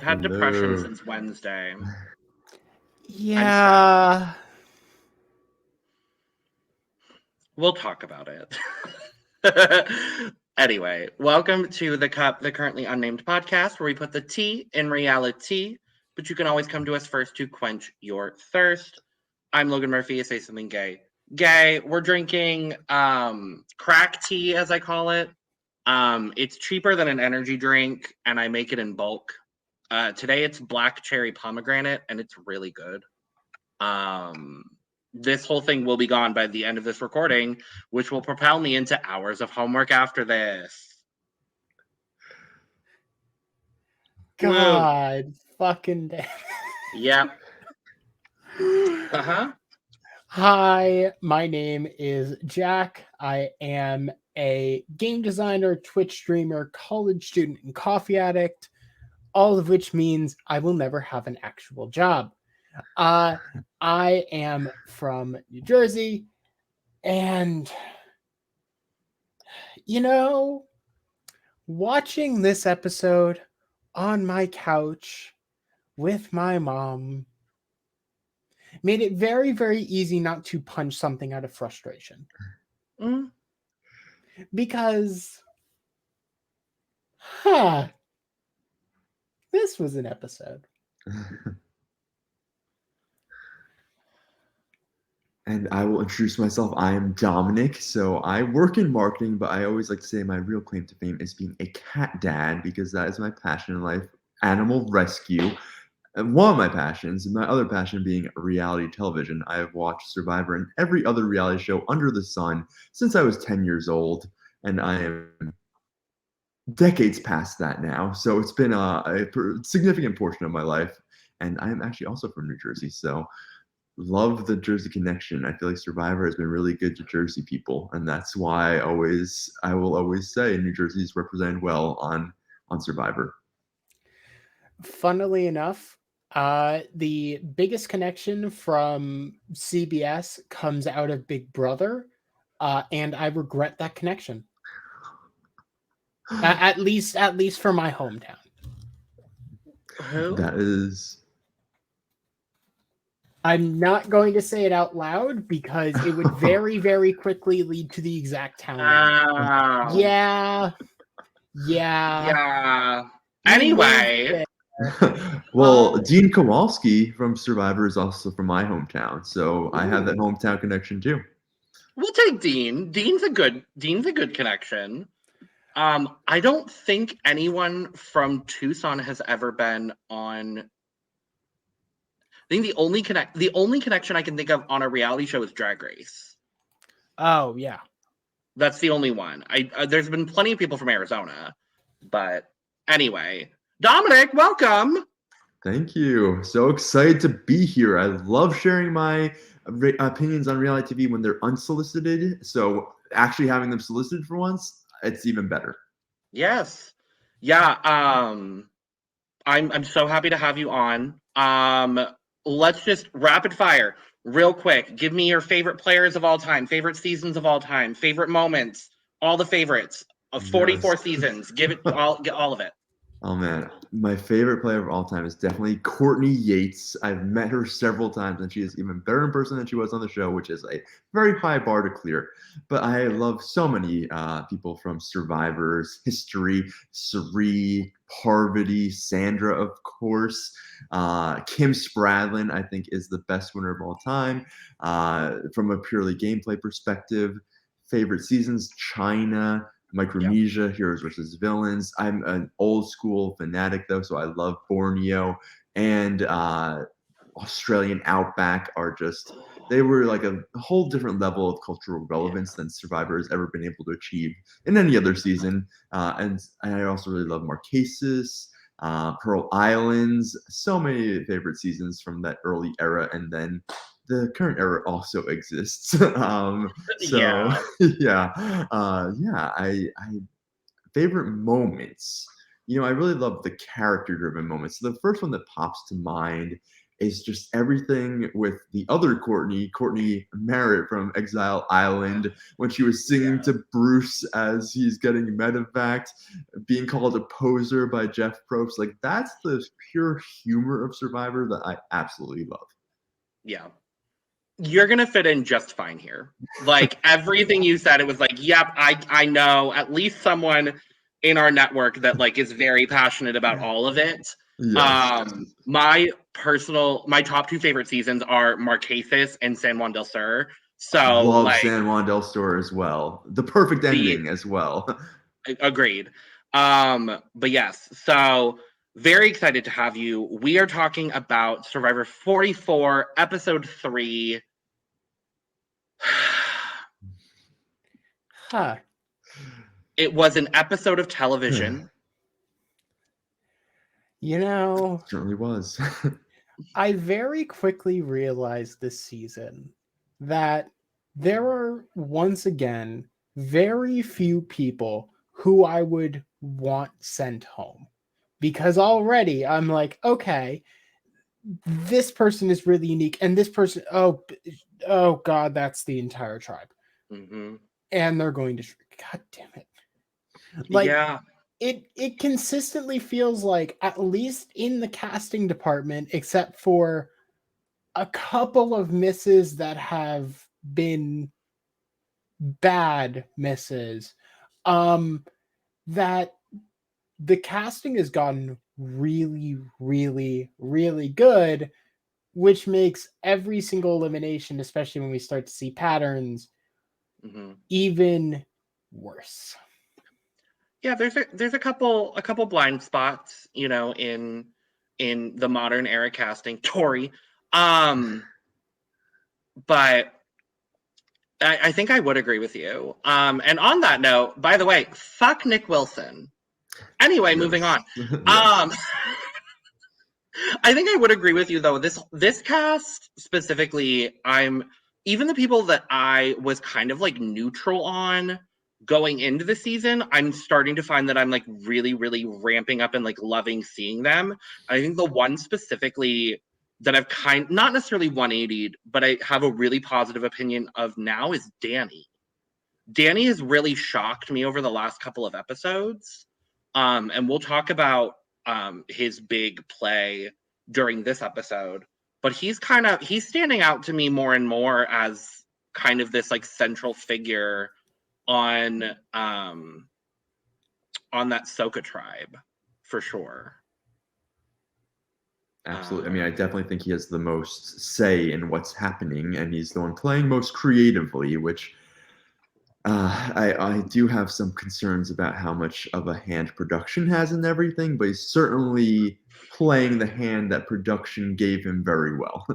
I've had depression since Wednesday. Yeah. We'll talk about it. Anyway, welcome to the Currently Unnamed Podcast, where we put the tea in reality, but you can always come to us first to quench your thirst. I'm Logan Murphy. Say something gay. Gay. We're drinking crack tea, as I call it. It's cheaper than an energy drink, and I make it in bulk. Today it's black cherry pomegranate, and it's really good. This whole thing will be gone by the end of this recording, which will propel me into hours of homework after this. God fucking damn. Yep. Uh-huh. Hi, my name is Jack. I am a game designer, Twitch streamer, college student, and coffee addict, all of which means I will never have an actual job. I am from New Jersey, and watching this episode on my couch with my mom made it very, very easy not to punch something out of frustration. Because, this was an episode. And I will introduce myself. I am Domenick. So I work in marketing, but I always like to say my real claim to fame is being a cat dad, because that is my passion in life, animal rescue. And one of my passions, and my other passion being reality television. I have watched Survivor and every other reality show under the sun since I was 10 years old, and I am decades past that now. So it's been a significant portion of my life, and I am actually also from New Jersey, so love the Jersey connection. I feel like Survivor has been really good to Jersey people, and that's why I will always say New Jersey is represented well on Survivor. Funnily enough, the biggest connection from CBS comes out of Big Brother, and I regret that connection. At least for my hometown. Who? That is. I'm not going to say it out loud because it would very, very quickly lead to the exact town. Yeah. Anyway. Well, Dean Kowalski from Survivor is also from my hometown, so I have that hometown connection too. We'll take Dean. Dean's a good connection. I don't think anyone from Tucson has ever been on. I think the only connection I can think of on a reality show is Drag Race. Oh yeah, that's the only one. There's been plenty of people from Arizona, but anyway, Domenick, welcome. Thank you. So excited to be here. I love sharing my opinions on reality TV when they're unsolicited. So actually having them solicited for once, it's even better. Yes. Yeah. I'm so happy to have you on. Let's just rapid fire real quick. Give me your favorite players of all time, favorite seasons of all time, favorite moments, all the favorites of 44 seasons. Give it all of it. Oh man, my favorite player of all time is definitely Courtney Yates. I've met her several times, and she is even better in person than she was on the show, which is a very high bar to clear. But I love so many people from Survivor's history: Sari, Parvati, Sandra, of course. Kim Spradlin, I think, is the best winner of all time. From a purely gameplay perspective, favorite seasons: China, Micronesia, Heroes versus Villains. I'm an old school fanatic though, so I love Borneo and Australian Outback they were like a whole different level of cultural relevance than Survivor has ever been able to achieve in any other season. And I also really love Marquesas, Pearl Islands, so many favorite seasons from that early era, and then the current era also exists. Favorite moments. I really love the character-driven moments. So the first one that pops to mind is just everything with the other Courtney Merritt from Exile Island, when she was singing to Bruce as he's getting medevaced, being called a poser by Jeff Probst. Like, that's the pure humor of Survivor that I absolutely love. Yeah. You're going to fit in just fine here. Like, everything you said, it was like, yep, I know at least someone in our network that like is very passionate about all of it. Yes. My top two favorite seasons are Marquesas and San Juan del Sur. So love like, San Juan del Sur as well. The perfect ending as well. Agreed. But yes, so very excited to have you. We are talking about Survivor 44, episode 3. Huh. It was an episode of television. You know, It certainly was. I very quickly realized this season that there are, once again, very few people who I would want sent home. Because already I'm like, okay, this person is really unique. And this person, oh God, that's the entire tribe. Mm-hmm. And they're going to, God damn it. Like, yeah. It consistently feels like, at least in the casting department, except for a couple of misses that have been bad misses, that the casting has gotten really, really, really good, which makes every single elimination, especially when we start to see patterns, even worse. Yeah, there's a couple blind spots, you know, in the modern era casting, Tori. But I think I would agree with you. And on that note, by the way, fuck Nick Wilson. Anyway, moving on. I think I would agree with you though. This cast specifically, even the people that I was kind of like neutral on going into the season, I'm starting to find that I'm like really, really ramping up and like loving seeing them. I think the one specifically that I've not necessarily 180'd, but I have a really positive opinion of now is Danny. Danny has really shocked me over the last couple of episodes. And we'll talk about his big play during this episode. But he's standing out to me more and more as kind of this like central figure on that Soka tribe, for sure. Absolutely. I mean, I definitely think he has the most say in what's happening, and he's the one playing most creatively, which I do have some concerns about how much of a hand production has in everything, but he's certainly playing the hand that production gave him very well.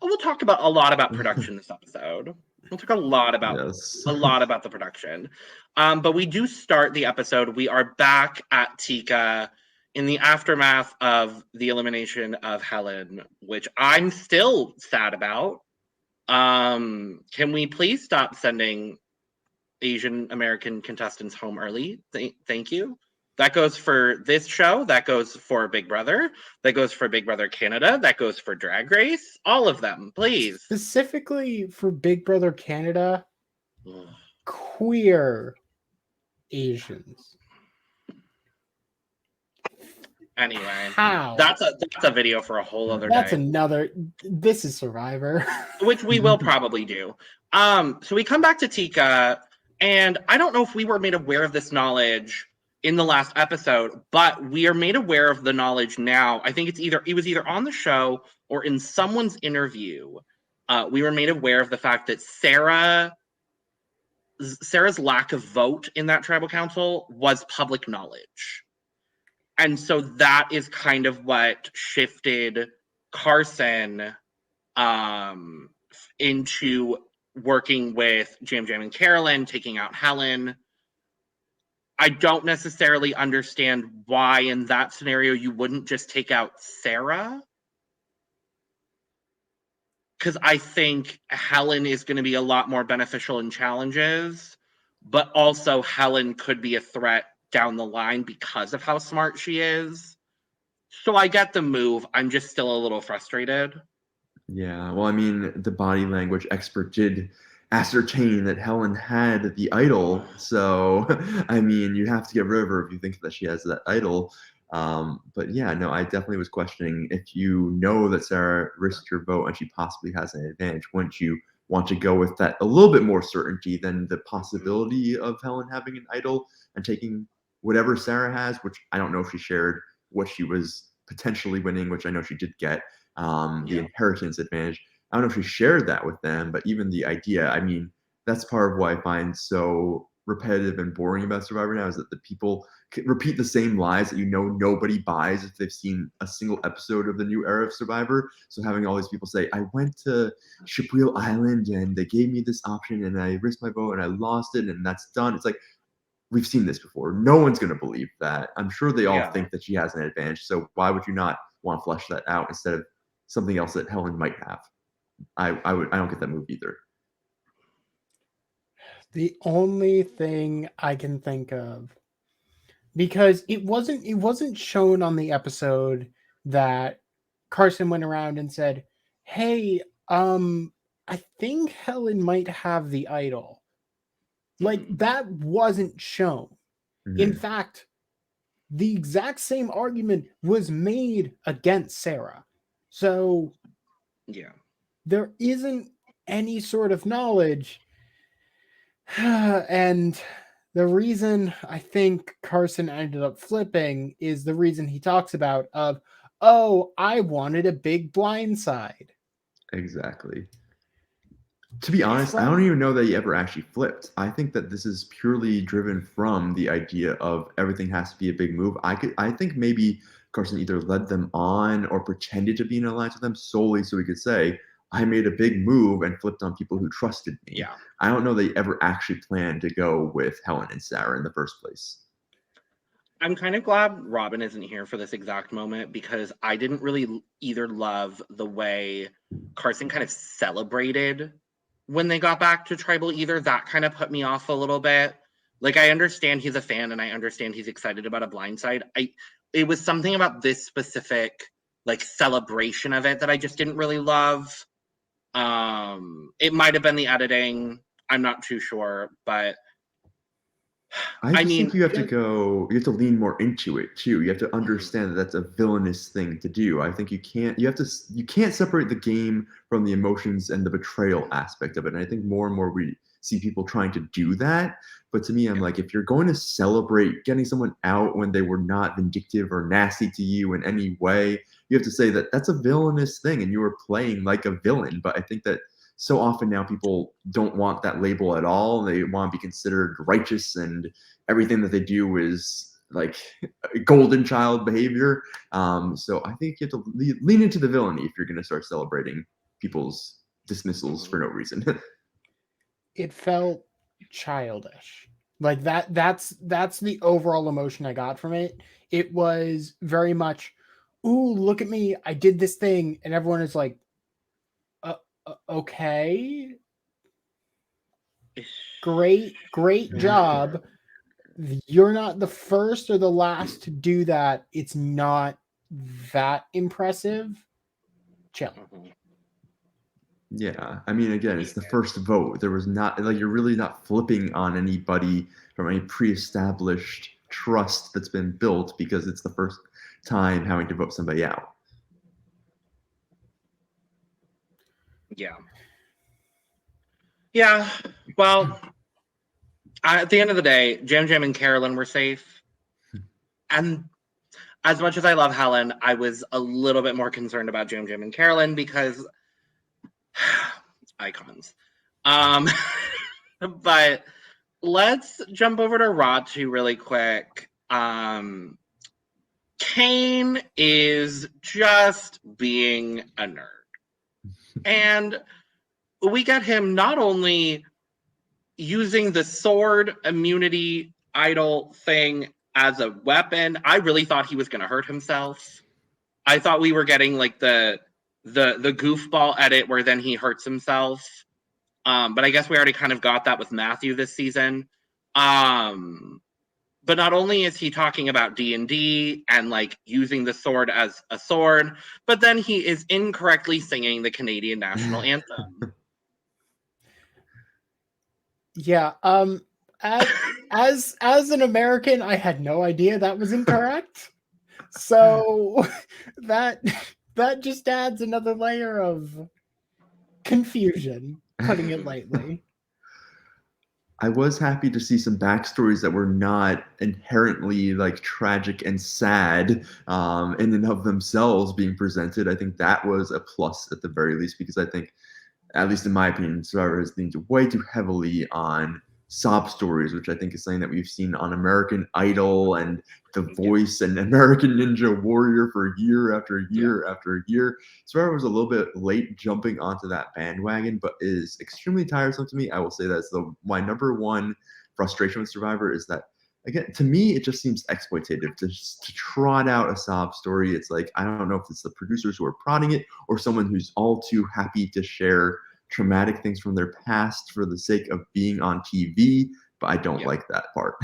We'll talk about a lot about production this episode. We'll talk a lot about the production. But we do start the episode. We are back at Tika in the aftermath of the elimination of Helen, which I'm still sad about. Can we please stop sending Asian American contestants home early? Thank you. That goes for this show. That goes for Big Brother. That goes for Big Brother Canada. That goes for Drag Race. All of them, please. Specifically for Big Brother Canada, queer Asians. Anyway, how? That's a video for a whole other day. This is Survivor. Which we will probably do. So we come back to Tika, and I don't know if we were made aware of this knowledge in the last episode, but we are made aware of the knowledge now. I think it was either on the show or in someone's interview. We were made aware of the fact that Sarah's lack of vote in that tribal council was public knowledge. And so that is kind of what shifted Carson into working with Jam Jam and Carolyn, taking out Helen. I don't necessarily understand why in that scenario you wouldn't just take out Sarah. Because I think Helen is going to be a lot more beneficial in challenges, but also Helen could be a threat down the line because of how smart she is. So I get the move. I'm just still a little frustrated. Yeah, well, I mean, the body language expert did ascertain that Helen had the idol. So, I mean, you have to get rid of her if you think that she has that idol. But yeah, no, I definitely was questioning if you know that Sarah risked her vote and she possibly has an advantage, wouldn't you want to go with that a little bit more certainty than the possibility of Helen having an idol and taking whatever Sarah has, which I don't know if she shared what she was potentially winning, which I know she did get, the inheritance advantage. I don't know if she shared that with them, but even the idea, I mean, that's part of what I find so repetitive and boring about Survivor now is that the people repeat the same lies that nobody buys if they've seen a single episode of the new era of Survivor. So having all these people say, I went to Shipwheel Island and they gave me this option and I risked my vote and I lost it and that's done. It's like, we've seen this before. No one's going to believe that. I'm sure they all think that she has an advantage. So why would you not want to flesh that out instead of something else that Helen might have? I don't get that move either. The only thing I can think of, because it wasn't shown on the episode that Carson went around and said, "Hey, I think Helen might have the idol." Like, that wasn't shown. Mm-hmm. In fact, the exact same argument was made against Sarah. So there isn't any sort of knowledge. And the reason I think Carson ended up flipping is the reason he talks about of, oh, I wanted a big blind side. Exactly. To be honest, I don't even know that he ever actually flipped. I think that this is purely driven from the idea of everything has to be a big move. I think maybe Carson either led them on or pretended to be in alliance with them solely so he could say, I made a big move and flipped on people who trusted me. Yeah. I don't know they ever actually planned to go with Helen and Sarah in the first place. I'm kind of glad Robin isn't here for this exact moment because I didn't really either love the way Carson kind of celebrated when they got back to Tribal either. That kind of put me off a little bit. Like, I understand he's a fan and I understand he's excited about a blindside. It was something about this specific like celebration of it that I just didn't really love. It might have been the editing. I'm not too sure, but I think you have to lean more into it too. You have to understand that that's a villainous thing to do. I think you can't separate the game from the emotions and the betrayal aspect of it. And I think more and more we see people trying to do that. But to me, I'm like, if you're going to celebrate getting someone out when they were not vindictive or nasty to you in any way, you have to say that that's a villainous thing and you were playing like a villain. But I think that so often now people don't want that label at all. They want to be considered righteous and everything that they do is like golden child behavior. So I think you have to lean into the villainy if you're going to start celebrating people's dismissals for no reason. It felt childish. Like that's the overall emotion I got from it. It was very much, ooh, look at me, I did this thing, and everyone is like, okay, great job. You're not the first or the last to do that. It's not that impressive. Chill. Yeah, I mean, again, it's the first vote. There was not like you're really not flipping on anybody from any pre-established trust that's been built because it's the first time having to vote somebody out. Yeah. Well, at the end of the day, Jam Jam and Carolyn were safe. And as much as I love Helen, I was a little bit more concerned about Jam Jam and Carolyn because icons. But let's jump over to Ratu really quick. Kane is just being a nerd. And we get him not only using the sword immunity idol thing as a weapon. I really thought he was going to hurt himself. I thought we were getting like the goofball edit where then he hurts himself. But I guess we already kind of got that with Matthew this season. But not only is he talking about D&D and like using the sword as a sword, but then he is incorrectly singing the Canadian national anthem. Yeah. As an American, I had no idea that was incorrect. So that just adds another layer of confusion, putting it lightly. I was happy to see some backstories that were not inherently like tragic and sad in and of themselves being presented. I think that was a plus at the very least, because I think, at least in my opinion, Survivor has leaned way too heavily on sob stories, which I think is something that we've seen on American Idol and The Voice and American Ninja Warrior for year after year after year. Survivor was a little bit late jumping onto that bandwagon, but is extremely tiresome to me. I will say that's my number one frustration with Survivor is that, again, to me, it just seems exploitative to trot out a sob story. It's like, I don't know if it's the producers who are prodding it or someone who's all too happy to share traumatic things from their past for the sake of being on TV, but I don't like that part.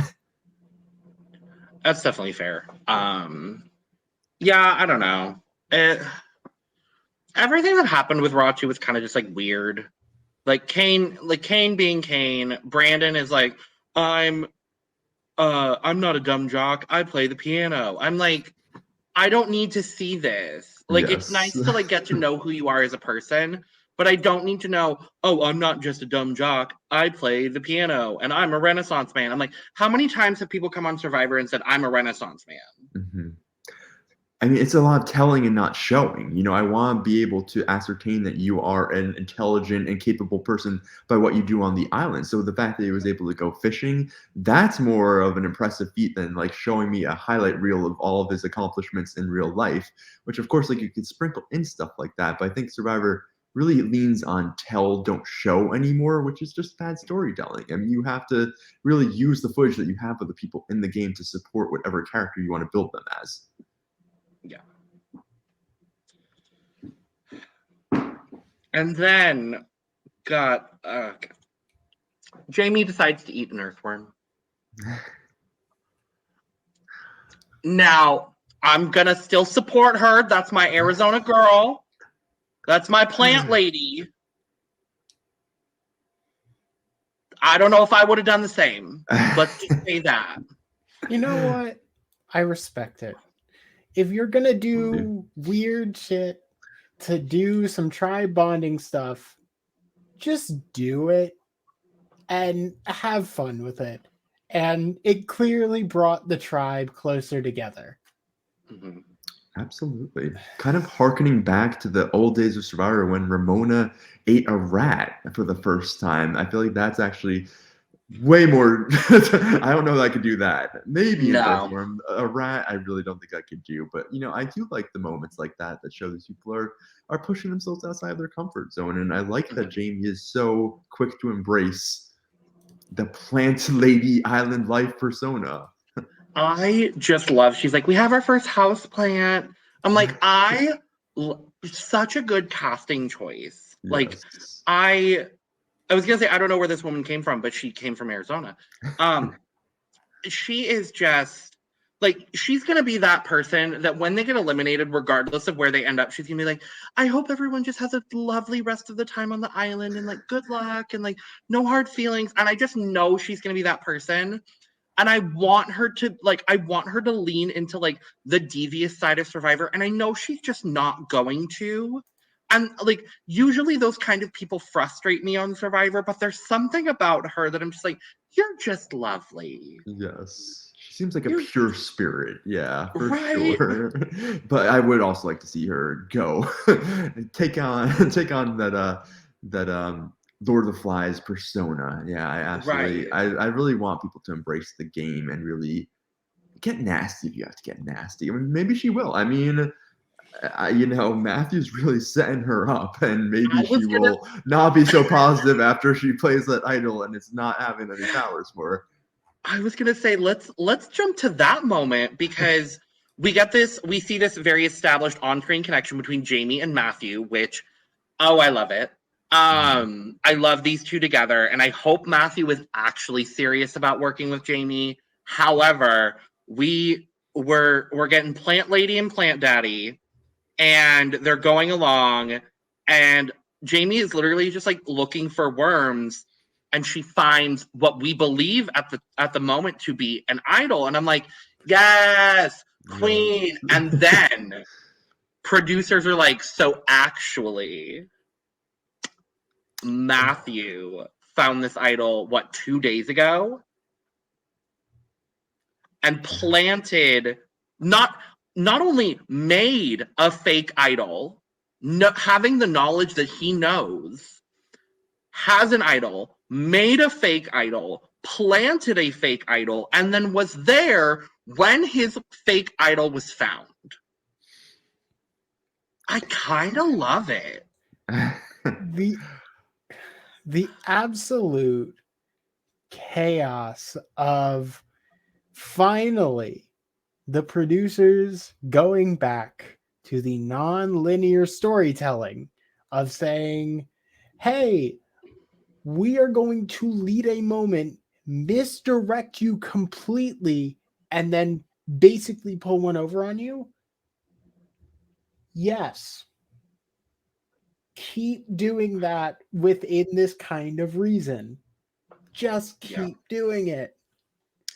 That's definitely fair. Yeah, I don't know. Everything that happened with Raw 2 was kind of just like weird. Like Kane being Kane. Brandon is like, I'm not a dumb jock. I play the piano. I'm like, I don't need to see this. Like, It's nice to like get to know who you are as a person, but I don't need to know, oh, I'm not just a dumb jock. I play the piano and I'm a Renaissance man. I'm like, how many times have people come on Survivor and said, I'm a Renaissance man? Mm-hmm. I mean, it's a lot of telling and not showing. You know, I want to be able to ascertain that you are an intelligent and capable person by what you do on the island. So the fact that he was able to go fishing, that's more of an impressive feat than like showing me a highlight reel of all of his accomplishments in real life, which of course, like you could sprinkle in stuff like that. But I think Survivor really leans on tell, don't show anymore, which is just bad storytelling. I mean, you have to really use the footage that you have of the people in the game to support whatever character you want to build them as. Yeah. And then Jamie decides to eat an earthworm. Now, I'm going to still support her. That's my Arizona girl. That's my plant lady. I don't know if I would have done the same. Let's just say that. You know what? I respect it. If you're going to do weird shit to do some tribe bonding stuff, just do it and have fun with it. And it clearly brought the tribe closer together. Mm-hmm. Absolutely. Kind of hearkening back to the old days of Survivor when Ramona ate a rat for the first time. I feel like that's actually way more. I don't know that I could do that. Maybe an earthworm. A rat, I really don't think I could do. But, you know, I do like the moments like that show these people are pushing themselves outside of their comfort zone. And I like that Jamie is so quick to embrace the plant lady island life persona. I just love, she's like, we have our first house plant. I'm like, such a good casting choice. Yes. Like, I was going to say, I don't know where this woman came from, but she came from Arizona. She is just, like, she's going to be that person that when they get eliminated, regardless of where they end up, she's going to be like, I hope everyone just has a lovely rest of the time on the island and, like, good luck and, like, no hard feelings. And I just know she's going to be that person. And I want her to lean into like the devious side of Survivor. And I know she's just not going to. And like, usually those kind of people frustrate me on Survivor, but there's something about her that I'm just like, you're just lovely. Yes. She seems like a pure spirit. Yeah, for sure. But I would also like to see her go take on that Lord of the Flies persona. Yeah, I absolutely. I really want people to embrace the game and really get nasty if you have to get nasty. I mean, maybe she will. I mean, you know, Matthew's really setting her up, and maybe she will not be so positive after she plays that idol and it's not having any powers for her. I was gonna say let's jump to that moment because we see this very established on-screen connection between Jamie and Matthew, which I love it. I love these two together, and I hope Matthew is actually serious about working with Jamie. However, we're getting Plant Lady and Plant Daddy, and they're going along, and Jamie is literally just like looking for worms, and she finds what we believe at the moment to be an idol, and I'm like, yes, queen. And then producers are like, so actually, Matthew found this idol 2 days ago, and planted, not only made a fake idol, having the knowledge that he knows, has an idol, made a fake idol, planted a fake idol, and then was there when his fake idol was found. I kind of love it. The absolute chaos of finally the producers going back to the non-linear storytelling of saying, hey, we are going to lead a moment, misdirect you completely, and then basically pull one over on you. Yes. Keep doing that within this kind of reason. Just keep doing it.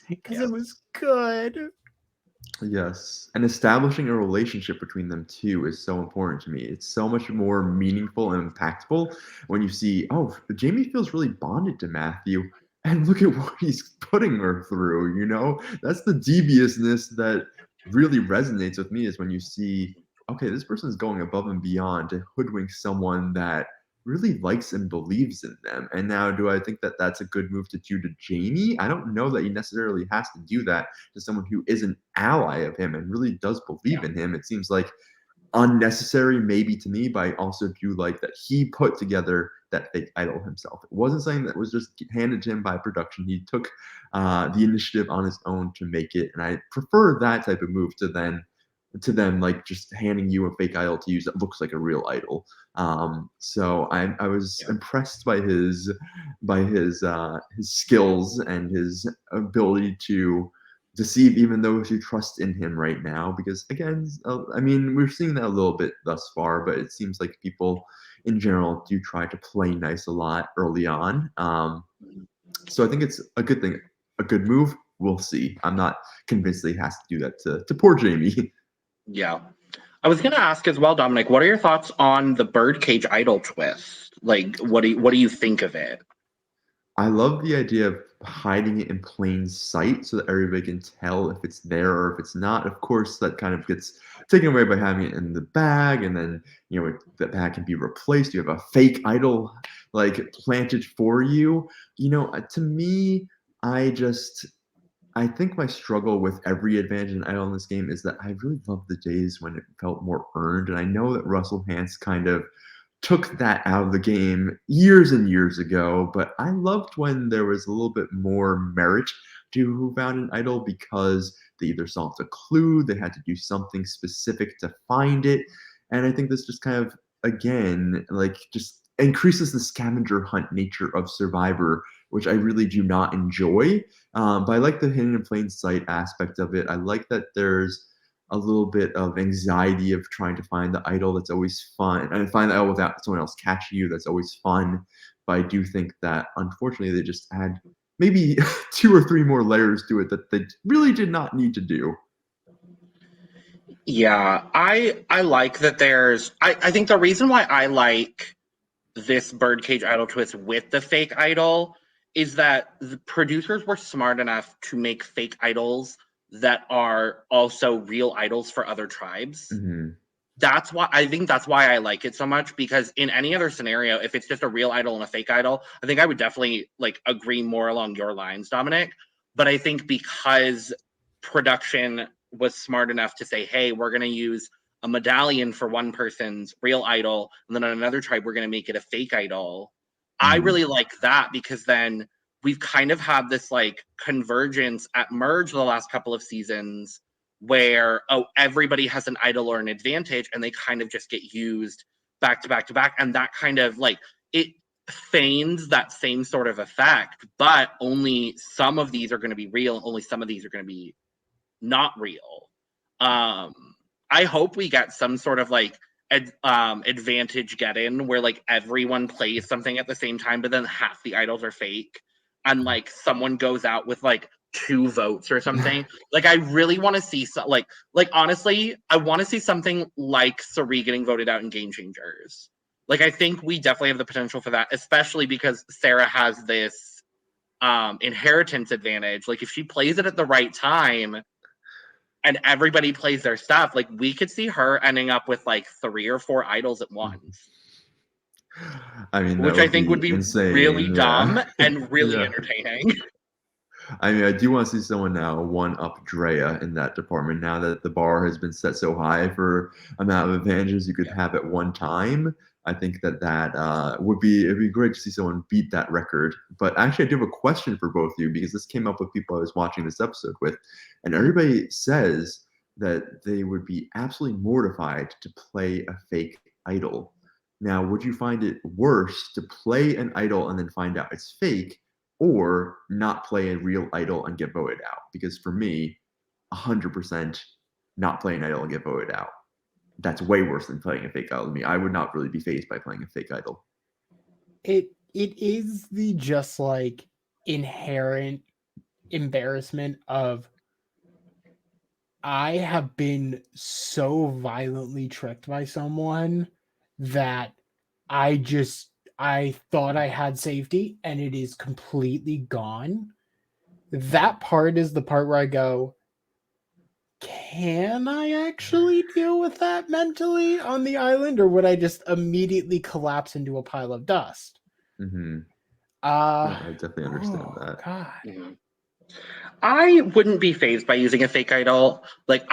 Because it was good. Yes. And establishing a relationship between them too is so important to me. It's so much more meaningful and impactful when you see, oh, Jamie feels really bonded to Matthew. And look at what he's putting her through, you know? That's the deviousness that really resonates with me, is when you see, okay, this person is going above and beyond to hoodwink someone that really likes and believes in them. And now, do I think that that's a good move to do to Jamie? I don't know that he necessarily has to do that to someone who is an ally of him and really does believe in him. It seems like unnecessary maybe to me, but I also do like that he put together that fake idol himself. It wasn't something that was just handed to him by production. He took the initiative on his own to make it, and I prefer that type of move to them like just handing you a fake idol to use that looks like a real idol. So I was impressed by his skills and his ability to deceive even those who trust in him right now. Because again, I mean, we're seeing that a little bit thus far, but it seems like people in general do try to play nice a lot early on. So I think it's a good thing, a good move. We'll see. I'm not convinced that he has to do that to poor Jamie. Yeah. I was going to ask as well, Domenick, what are your thoughts on the birdcage idol twist? Like, what do you think of it? I love the idea of hiding it in plain sight so that everybody can tell if it's there or if it's not. Of course, that kind of gets taken away by having it in the bag, and then the bag can be replaced. You have a fake idol like planted for you. To me, I think my struggle with every advantage and idol in this game is that I really love the days when it felt more earned, and I know that Russell Hantz kind of took that out of the game years and years ago, but I loved when there was a little bit more merit to who found an idol, because they either solved a clue, they had to do something specific to find it, and I think this just kind of, again, like just increases the scavenger hunt nature of Survivor, which I really do not enjoy. But I like the hidden in plain sight aspect of it. I like that there's a little bit of anxiety of trying to find the idol. That's always fun. And find the idol without someone else catching you. That's always fun. But I do think that, unfortunately, they just add maybe 2 or 3 more layers to it that they really did not need to do. Yeah, I like that I think the reason why I like this birdcage idol twist with the fake idol is that the producers were smart enough to make fake idols that are also real idols for other tribes. Mm-hmm. That's why I like it so much, because in any other scenario, if it's just a real idol and a fake idol, I think I would definitely like agree more along your lines, Domenick. But I think because production was smart enough to say, hey, we're going to use a medallion for one person's real idol, and then on another tribe, we're going to make it a fake idol. I really like that, because then we've kind of had this like convergence at Merge the last couple of seasons where, everybody has an idol or an advantage, and they kind of just get used back to back to back. And that kind of like, feigns that same sort of effect, but only some of these are going to be real. Only some of these are going to be not real. I hope we get some sort of like advantage get in where like everyone plays something at the same time, but then half the idols are fake, and like someone goes out with like 2 votes or something. Like I really want to see like honestly, I want to see something like Sari getting voted out in Game Changers. Like I think we definitely have the potential for that, especially because Sarah has this inheritance advantage. Like if she plays it at the right time and everybody plays their stuff, like we could see her ending up with like 3 or 4 idols at once. I mean, which I think would be insane. really dumb and really Yeah. entertaining. I mean, I do want to see someone now one up Drea in that department. Now that the bar has been set so high for amount of advantages you could have at one time, I think that it'd be great to see someone beat that record. But actually, I do have a question for both of you because this came up with people I was watching this episode with, and everybody says that they would be absolutely mortified to play a fake idol. Now, would you find it worse to play an idol and then find out it's fake, or not play a real idol and get voted out? Because for me, 100% not play an idol and get voted out. That's way worse than playing a fake idol to me. I would not really be fazed by playing a fake idol. It is the just like inherent embarrassment of I have been so violently tricked by someone that I thought I had safety and it is completely gone. That part is the part where I go, can I actually deal with that mentally on the island, or would I just immediately collapse into a pile of dust? Mm-hmm. I definitely understand that. God. Yeah. I wouldn't be fazed by using a fake idol. Like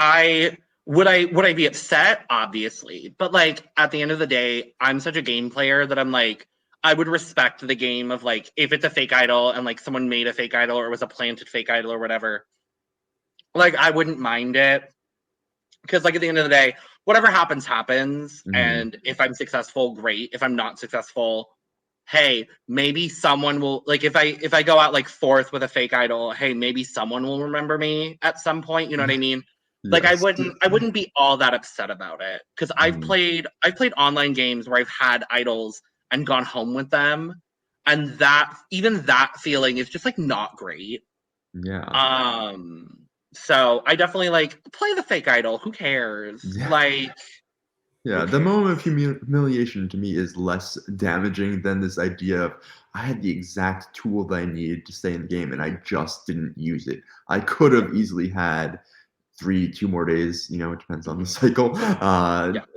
would I be upset? Obviously. But like at the end of the day, I'm such a game player that I'm like, I would respect the game of like if it's a fake idol and like someone made a fake idol or it was a planted fake idol or whatever. Like I wouldn't mind it. Because like at the end of the day, whatever happens, happens. Mhm. And if I'm successful, great. If I'm not successful, hey, maybe someone will, like if I go out like 4th with a fake idol, hey, maybe someone will remember me at some point. You know what I mean? Like I Yes. wouldn't be all that upset about it. Because I've played online games where I've had idols and gone home with them. And that feeling is just like not great. Yeah. So I definitely like play the fake idol. Who cares? Yeah. Like, Yeah, the moment of humiliation to me is less damaging than this idea of I had the exact tool that I needed to stay in the game and I just didn't use it. I could have easily had 2 more days, it depends on the cycle,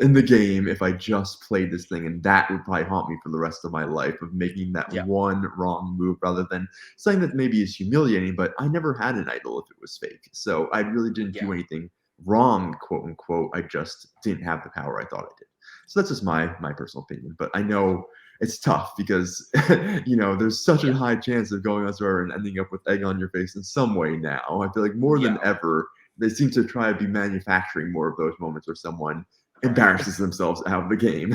in the game if I just played this thing, and that would probably haunt me for the rest of my life of making that one wrong move rather than something that maybe is humiliating, but I never had an idol if it was fake. So I really didn't do anything wrong, quote unquote. I just didn't have the power I thought I did. So that's just my personal opinion. But I know it's tough because there's such a high chance of going on Survivor and ending up with egg on your face in some way now. I feel like more than ever, they seem to try to be manufacturing more of those moments where someone embarrasses themselves out of the game.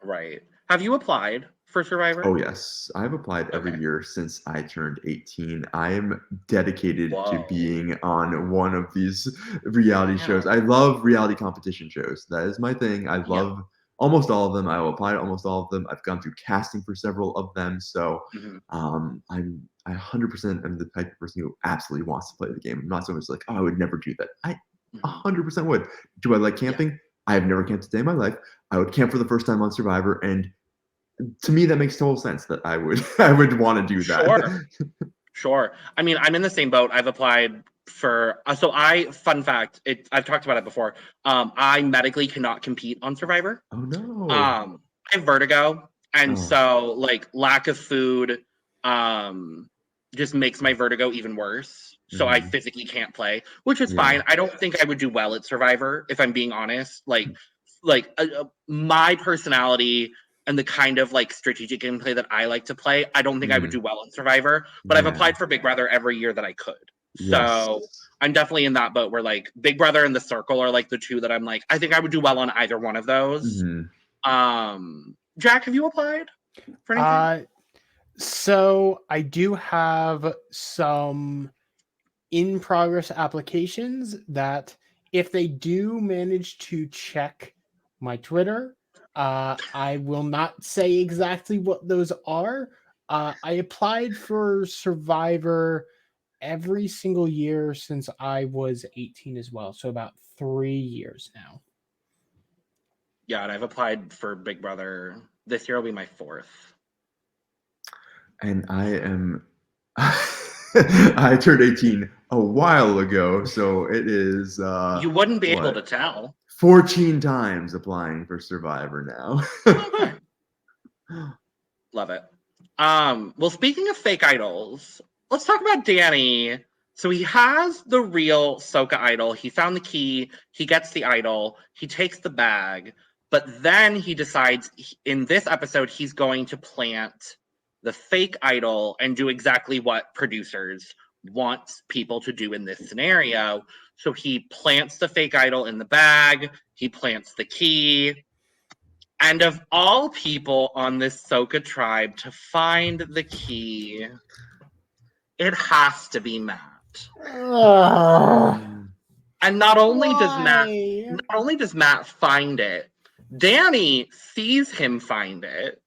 Right. Have you applied for Survivor? Oh, yes. I've applied every year since I turned 18. I am dedicated to being on one of these reality shows. I love reality competition shows. That is my thing. I love almost all of them. I will apply to almost all of them. I've gone through casting for several of them. So I 100% am the type of person who absolutely wants to play the game. I'm not someone who's like, oh, I would never do that. I 100% would. Do I like camping? I have never camped a day in my life. I would camp for the first time on Survivor, and to me that makes total sense that I would want to do that. Sure. I mean, I'm in the same boat. I've applied for fun fact, I've talked about it before. I medically cannot compete on Survivor. Oh no. I have vertigo, and so like lack of food just makes my vertigo even worse. So I physically can't play, which is fine. I don't think I would do well at Survivor, if I'm being honest. Like my personality and the kind of like strategic gameplay that I like to play, I don't think I would do well in Survivor. But I've applied for Big Brother every year that I could. So I'm definitely in that boat where like Big Brother and The Circle are like the two that I'm like, I think I would do well on either one of those. Jack, have you applied? for anything? So I do have some in progress applications that if they do manage to check my Twitter, I will not say exactly what those are. I applied for Survivor every single year since I was 18 as well. So about 3 years now. Yeah, and I've applied for Big Brother. This year will be my 4th. And I am I turned 18 a while ago, so it is You wouldn't be able to tell. 14 times applying for Survivor now. Okay. Love it. Well, speaking of fake idols, let's talk about Danny. So he has the real Soka idol. He found the key. He gets the idol. He takes the bag. But then he decides in this episode he's going to plant the fake idol and do exactly what producers want people to do in this scenario. So he plants the fake idol in the bag. He plants the key. And of all people on this Soka tribe to find the key, it has to be Matt. And not only does Matt find it, Danny sees him find it.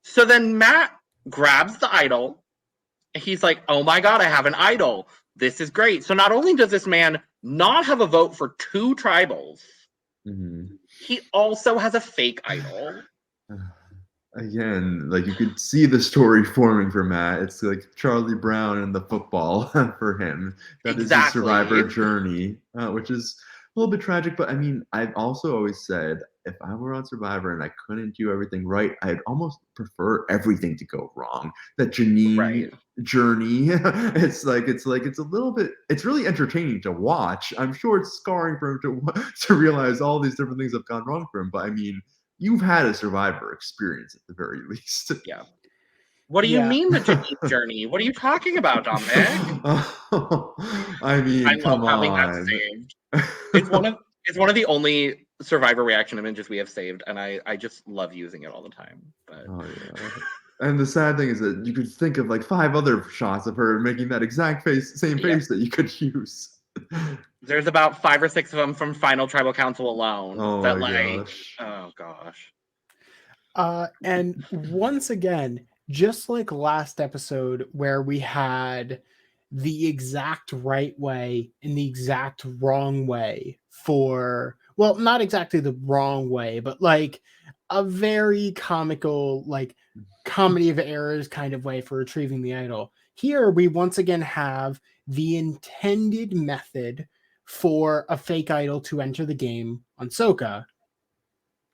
So then Matt grabs the idol. He's like, "Oh my God, I have an idol. This is great." So not only does this man not have a vote for 2 tribals, he also has a fake idol. Again, like you could see the story forming for Matt. It's like Charlie Brown and the football for him. That is his Survivor journey, which is a little bit tragic. But I mean, I've also always said if I were on Survivor and I couldn't do everything right, I'd almost prefer everything to go wrong. That Janine journey, it's a little bit. It's really entertaining to watch. I'm sure it's scarring for him to realize all these different things have gone wrong for him. But I mean, you've had a Survivor experience at the very least. Yeah. What do you mean the Janine journey? What are you talking about, Domenick? I mean, I love having that saved. It's one of the only Survivor reaction images we have saved, and I just love using it all the time. But and the sad thing is that you could think of like 5 other shots of her making that exact same face that you could use. There's about 5 or 6 of them from Final Tribal Council alone. Oh gosh. And once again, just like last episode where we had the exact right way and the exact wrong way for, well, not exactly the wrong way, but like a very comical, like comedy of errors kind of way for retrieving the idol. Here we once again have the intended method for a fake idol to enter the game on Soka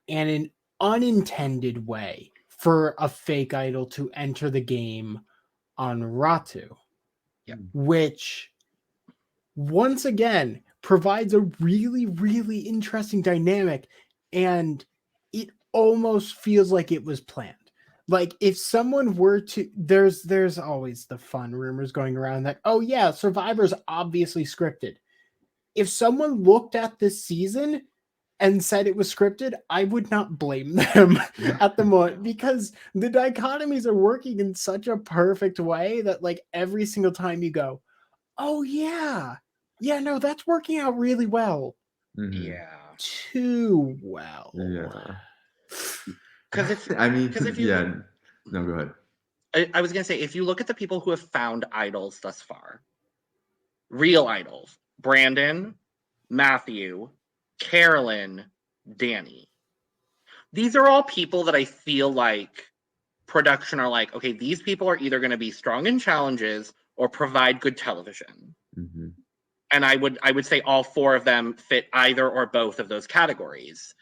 and an unintended way for a fake idol to enter the game on Ratu. Which once again provides a really, really interesting dynamic, and it almost feels like it was planned. Like if someone were to, there's always the fun rumors going around that, oh yeah, Survivor's obviously scripted. If someone looked at this season and said it was scripted, I would not blame them at the moment, because the dichotomies are working in such a perfect way that like every single time you go, oh yeah, no, that's working out really well. Yeah. Too well. Yeah. Because if no, go ahead. I was gonna say, if you look at the people who have found idols thus far, real idols, Brandon, Matthew, Carolyn, Danny. These are all people that I feel like production are like, okay, these people are either going to be strong in challenges or provide good television. And I would say all 4 of them fit either or both of those categories.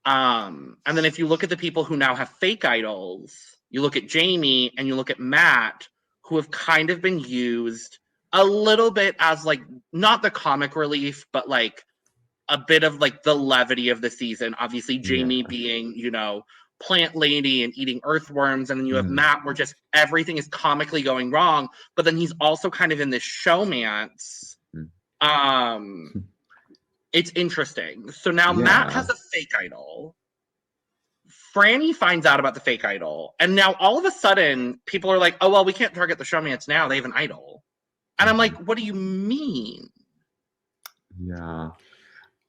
And then if you look at the people who now have fake idols, you look at Jamie and you look at Matt, who have kind of been used a little bit as like, not the comic relief, but like a bit of like the levity of the season. Obviously, Jamie being, plant lady and eating earthworms. And then you have Matt where just everything is comically going wrong. But then he's also kind of in this showmance. It's interesting. So now Matt has a fake idol. Franny finds out about the fake idol, and now all of a sudden, people are like, "Oh well, we can't target the showmance now. They have an idol," and I'm like, "What do you mean?" Yeah.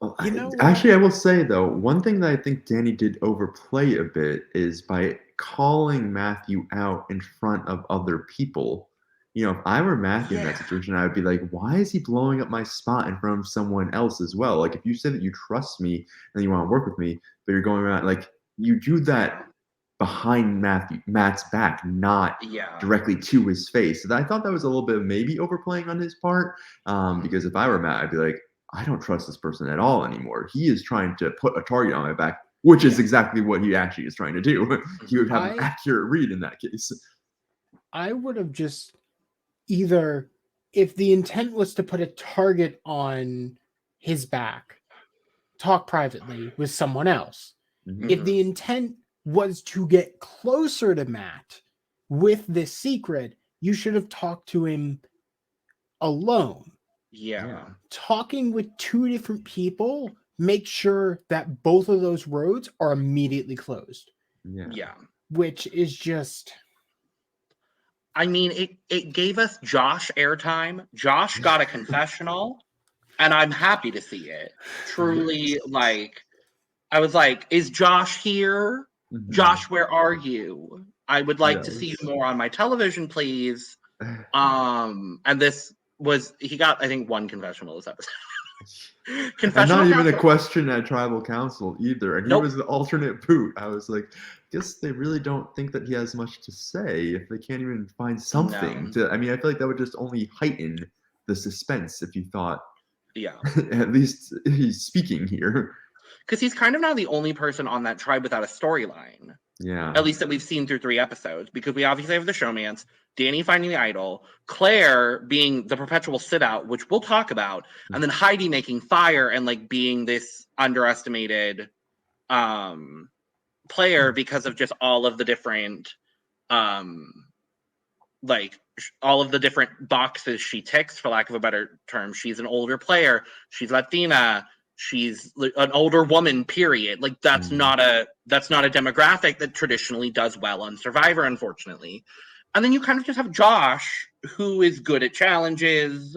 Well, You know actually, I will say though, one thing that I think Danny did overplay a bit is by calling Matthew out in front of other people. You know, if I were Matthew in that situation, I would be like, why is he blowing up my spot in front of someone else as well? Like, if you say that you trust me and you want to work with me, but you're going around, like, you do that behind Matt's back, not directly to his face. So I thought that was a little bit of maybe overplaying on his part. Because if I were Matt, I'd be like, I don't trust this person at all anymore. He is trying to put a target on my back, which is exactly what he actually is trying to do. He would have an accurate read in that case. I would have just either, if the intent was to put a target on his back, talk privately with someone else. Mm-hmm. If the intent was to get closer to Matt with this secret, you should have talked to him alone. Yeah. Talking with two different people, make sure that both of those roads are immediately closed. Yeah. Which is just... I mean, it gave us Josh airtime. Josh got a confessional, and I'm happy to see it. Truly, like, I was like, is Josh here? Mm-hmm. Josh, where are you? I would like to see you more on my television, please. And this was, he got, I think, one confessional this episode. And not even a question at tribal council either. And he was the alternate boot. I was like, guess they really don't think that he has much to say if they can't even find something to. I mean, I feel like that would just only heighten the suspense if you thought, at least he's speaking here. Because he's kind of now the only person on that tribe without a storyline. Yeah. At least that we've seen through 3 episodes, because we obviously have the showmance, Danny finding the idol, Claire being the perpetual sit-out, which we'll talk about, and then Heidi making fire and like being this underestimated player because of just all of the different all of the different boxes she ticks, for lack of a better term. She's an older player, she's Latina, she's an older woman, period. Like that's not a demographic that traditionally does well on Survivor, unfortunately. And then you kind of just have Josh, who is good at challenges.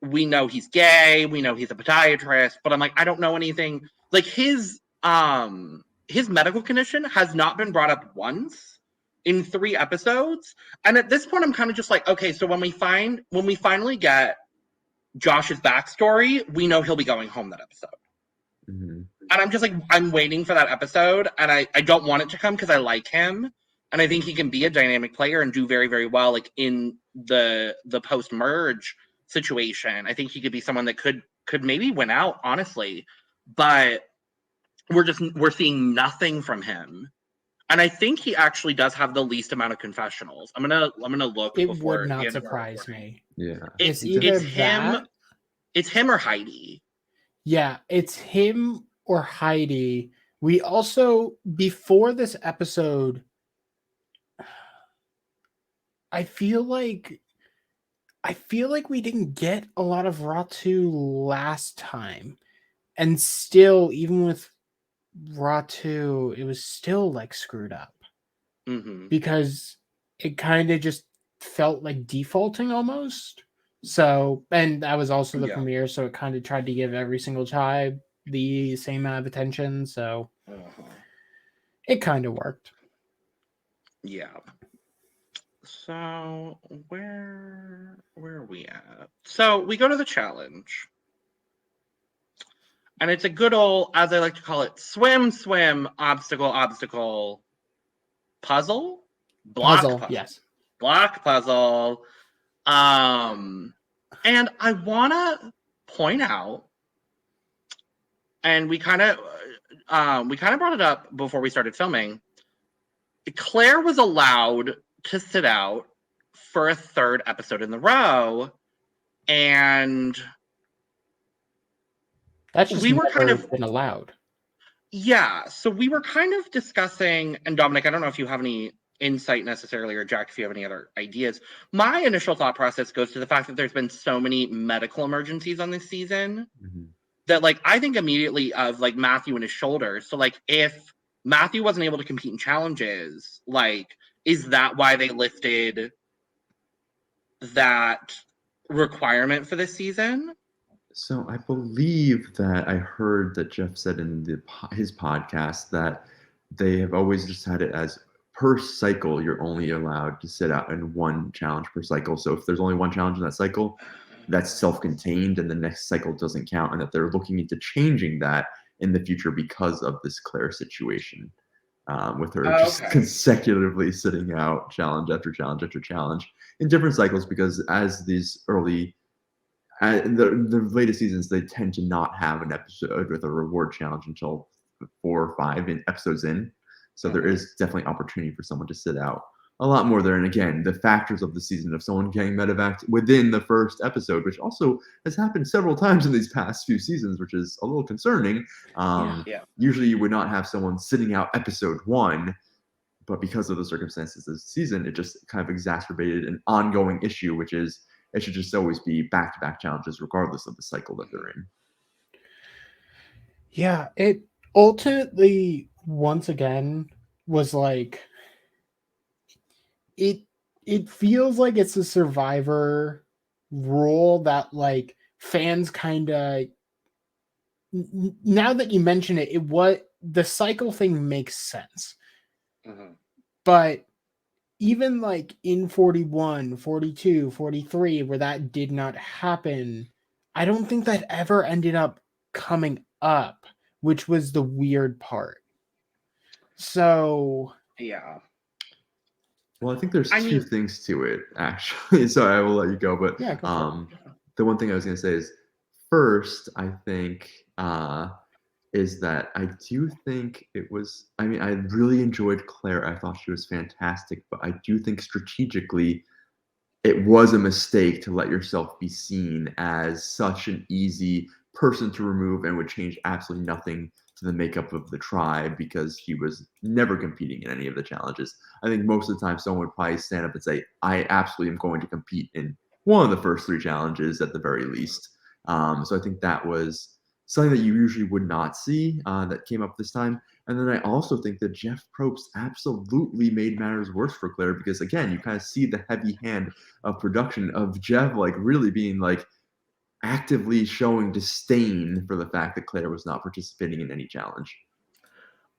We know he's gay, we know he's a podiatrist, but I'm like, I don't know anything. Like his medical condition has not been brought up once in 3 episodes. And at this point I'm kind of just like, okay, so when we finally get Josh's backstory, we know he'll be going home that episode. Mm-hmm. And I'm just like, I'm waiting for that episode, and I don't want it to come because I like him, and I think he can be a dynamic player and do very, very well, like in the post-merge situation. I think he could be someone that could maybe win out, honestly. But we're seeing nothing from him. And I think he actually does have the least amount of confessionals. I'm gonna look. It would not surprise me. Yeah, it's him. It's him or Heidi. Yeah, it's him or Heidi. We also, before this episode, I feel like we didn't get a lot of Ratu last time, and still, even with Ratu, it was still like screwed up because it kind of just felt like defaulting almost. So, and that was also the premiere, so it kind of tried to give every single tribe the same amount of attention. So it kind of worked. Yeah. So where are we at? So we go to the challenge. And it's a good old, as I like to call it, swim, obstacle, puzzle? Block puzzle. Yes. Block puzzle. And I want to point out, and we kind of brought it up before we started filming, Claire was allowed to sit out for a 3rd episode in the row, and that's just we were kind of been allowed. Yeah, so we were kind of discussing, and Domenick, I don't know if you have any insight necessarily, or Jack, if you have any other ideas. My initial thought process goes to the fact that there's been so many medical emergencies on this season that, like, I think immediately of like Matthew and his shoulder. So, like, if Matthew wasn't able to compete in challenges. Like, is that why they lifted that requirement for this season? So I believe that I heard that Jeff said in his podcast that they have always just had it as per cycle, you're only allowed to sit out in one challenge per cycle. So if there's only one challenge in that cycle, that's self-contained and the next cycle doesn't count, and that they're looking into changing that in the future because of this Claire situation, with her just consecutively sitting out challenge after challenge after challenge in different cycles, because as these early in the latest seasons, they tend to not have an episode with a reward challenge until 4 or 5 episodes in. So there is definitely opportunity for someone to sit out a lot more there. And again, the factors of the season of someone getting medevaced within the first episode, which also has happened several times in these past few seasons, which is a little concerning. Usually you would not have someone sitting out episode 1, but because of the circumstances of the season, it just kind of exacerbated an ongoing issue, which is it should just always be back-to-back challenges regardless of the cycle that they're in. Yeah, it ultimately, once again, was like it feels like it's a Survivor rule that like fans kind of, now that you mention it, what the cycle thing makes sense. But even like in 41, 42, 43, where that did not happen, I don't think that ever ended up coming up, which was the weird part. So yeah. Well, I think there's two things to it, actually. Sorry, I will let you go. But the one thing I was going to say is, first, I think is that I do think it was, I mean, I really enjoyed Claire. I thought she was fantastic, but I do think strategically it was a mistake to let yourself be seen as such an easy person to remove and would change absolutely nothing to the makeup of the tribe, because he was never competing in any of the challenges. I think most of the time someone would probably stand up and say, I absolutely am going to compete in one of the first 3 challenges at the very least. So I think that was something that you usually would not see that came up this time. And then I also think that Jeff Probst absolutely made matters worse for Claire, because again, you kind of see the heavy hand of production of Jeff like really being like actively showing disdain for the fact that Claire was not participating in any challenge.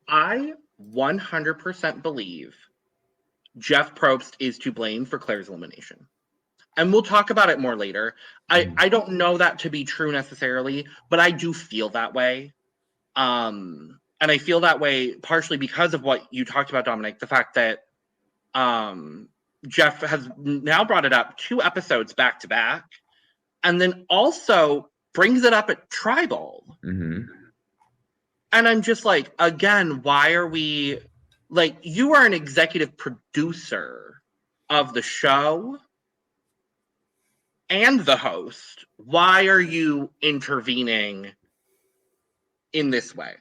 I 100% believe Jeff Probst is to blame for Claire's elimination. And we'll talk about it more later. I don't know that to be true necessarily, but I do feel that way. And I feel that way partially because of what you talked about, Domenick, the fact that Jeff has now brought it up 2 episodes back to back, and then also brings it up at Tribal. And I'm just like, again, why are we, like, you are an executive producer of the show and the host. Why are you intervening in this way?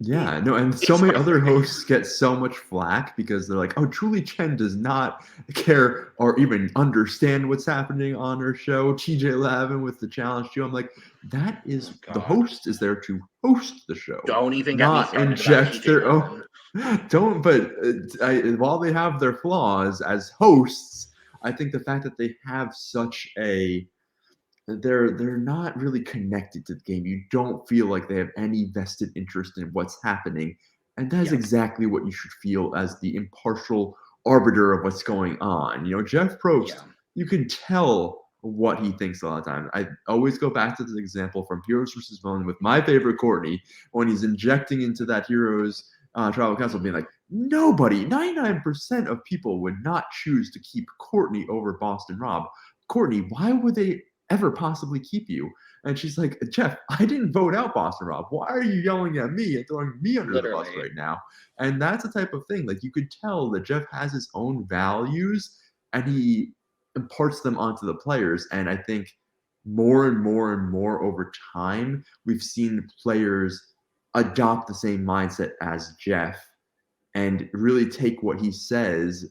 Yeah, no, and so many other hosts get so much flack because they're like, oh, Julie Chen does not care or even understand what's happening on her show. TJ Lavin with the challenge too. I'm like, that is, the host is there to host the show. Don't even get me started inject their own. Don't, but while they have their flaws as hosts, I think the fact that they have such a, they're not really connected to the game. You don't feel like they have any vested interest in what's happening. And that's exactly what you should feel as the impartial arbiter of what's going on. You know, Jeff Probst, you can tell what he thinks a lot of times. I always go back to this example from Heroes vs. Villains with my favorite Courtney, when he's injecting into that Heroes tribal council, being like, nobody, 99% of people would not choose to keep Courtney over Boston Rob. Courtney, why would they ever possibly keep you? And she's like, Jeff, I didn't vote out Boston Rob. Why are you yelling at me and throwing me under the bus right now? And that's the type of thing, like, you could tell that Jeff has his own values and he imparts them onto the players. And I think more and more and more over time, we've seen players adopt the same mindset as Jeff and really take what he says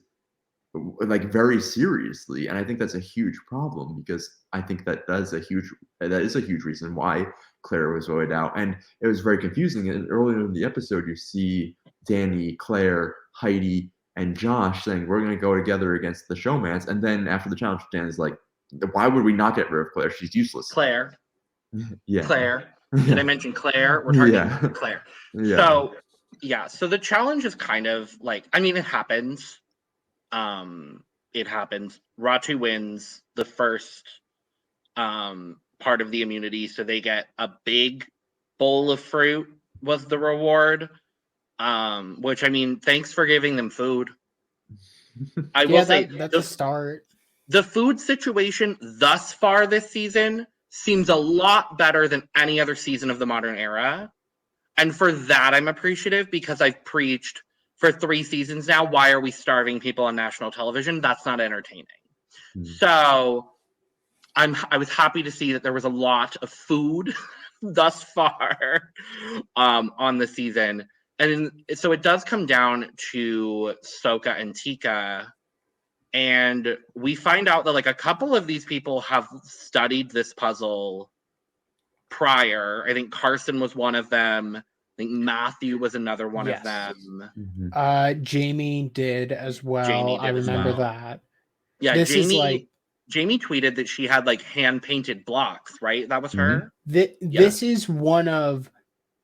like very seriously, and I think that's a huge problem because I think that is a huge reason why Claire was voted out, and it was very confusing. And earlier in the episode, you see Danny, Claire, Heidi, and Josh saying we're going to go together against the showmans, and then after the challenge, Danny's like, "Why would we not get rid of Claire? She's useless." Claire. Yeah. Claire. Did I mention Claire? We're targeting Claire. Yeah. So the challenge is kind of like, I mean, it happens. It happens. Ratu wins the first part of the immunity, so they get a big bowl of fruit was the reward. Which, I mean, thanks for giving them food. I will say that's a start. The food situation thus far this season seems a lot better than any other season of the modern era. And for that, I'm appreciative because I've preached for 3 seasons now, why are we starving people on national television? That's not entertaining. So I was happy to see that there was a lot of food thus far on the season. And so it does come down to Soka and Tika. And we find out that like a couple of these people have studied this puzzle prior. I think Carson was one of them. I think Matthew was another one of them. Jamie did as well. Jamie did I remember as well. that. Yeah, Jamie tweeted that she had like hand-painted blocks, right? That was her? This is one of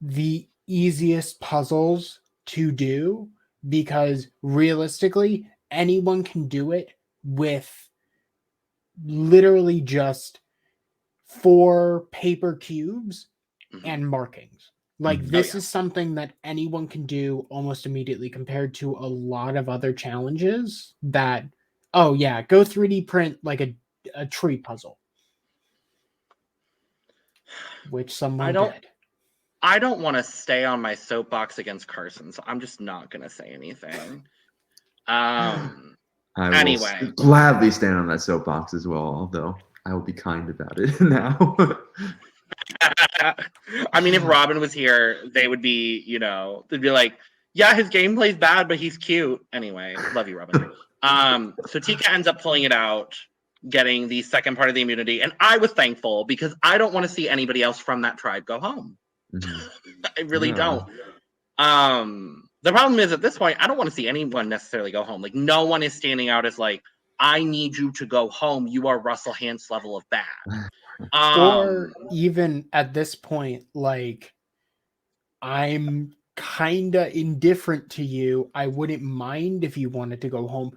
the easiest puzzles to do because realistically, anyone can do it with literally just 4 paper cubes and markings. Like this is something that anyone can do almost immediately compared to a lot of other challenges that, go 3D print like a tree puzzle. Which someone did. I don't want to stay on my soapbox against Carson, so I'm just not going to say anything. I anyway. will gladly stand on that soapbox as well, although I will be kind about it now. I mean, if Robin was here, they would be, they'd be like, yeah, his gameplay's bad, but he's cute. Anyway, love you, Robin. So Tika ends up pulling it out, getting the second part of the immunity. And I was thankful because I don't want to see anybody else from that tribe go home. I really don't. The problem is at this point, I don't want to see anyone necessarily go home. Like, no one is standing out as like, I need you to go home. You are Russell Hantz level of bad. Or even at this point, like, I'm kind of indifferent to you. I wouldn't mind if you wanted to go home.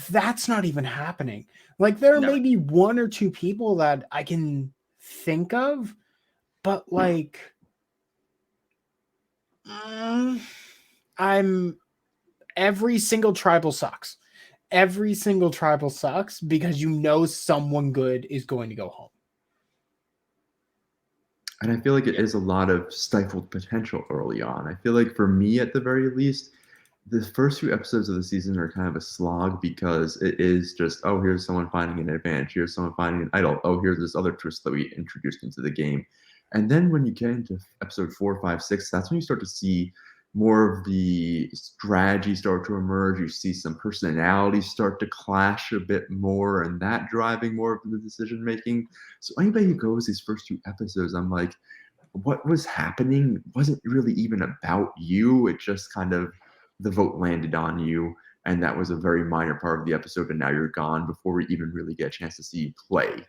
That's not even happening. Like, there are maybe 1 or 2 people that I can think of, but like, every single tribal sucks. Every single tribal sucks because someone good is going to go home. And I feel like it is a lot of stifled potential early on. I feel like for me, at the very least, the first few episodes of the season are kind of a slog because it is just, oh, here's someone finding an advantage. Here's someone finding an idol. Oh, here's this other twist that we introduced into the game. And then when you get into episode 4, 5, 6, that's when you start to see more of the strategy start to emerge. You see some personalities start to clash a bit more, and that driving more of the decision making. So anybody who goes these first 2 episodes, I'm like, what was happening wasn't really even about you. It just kind of, the vote landed on you, and that was a very minor part of the episode, and now you're gone before we even really get a chance to see you play.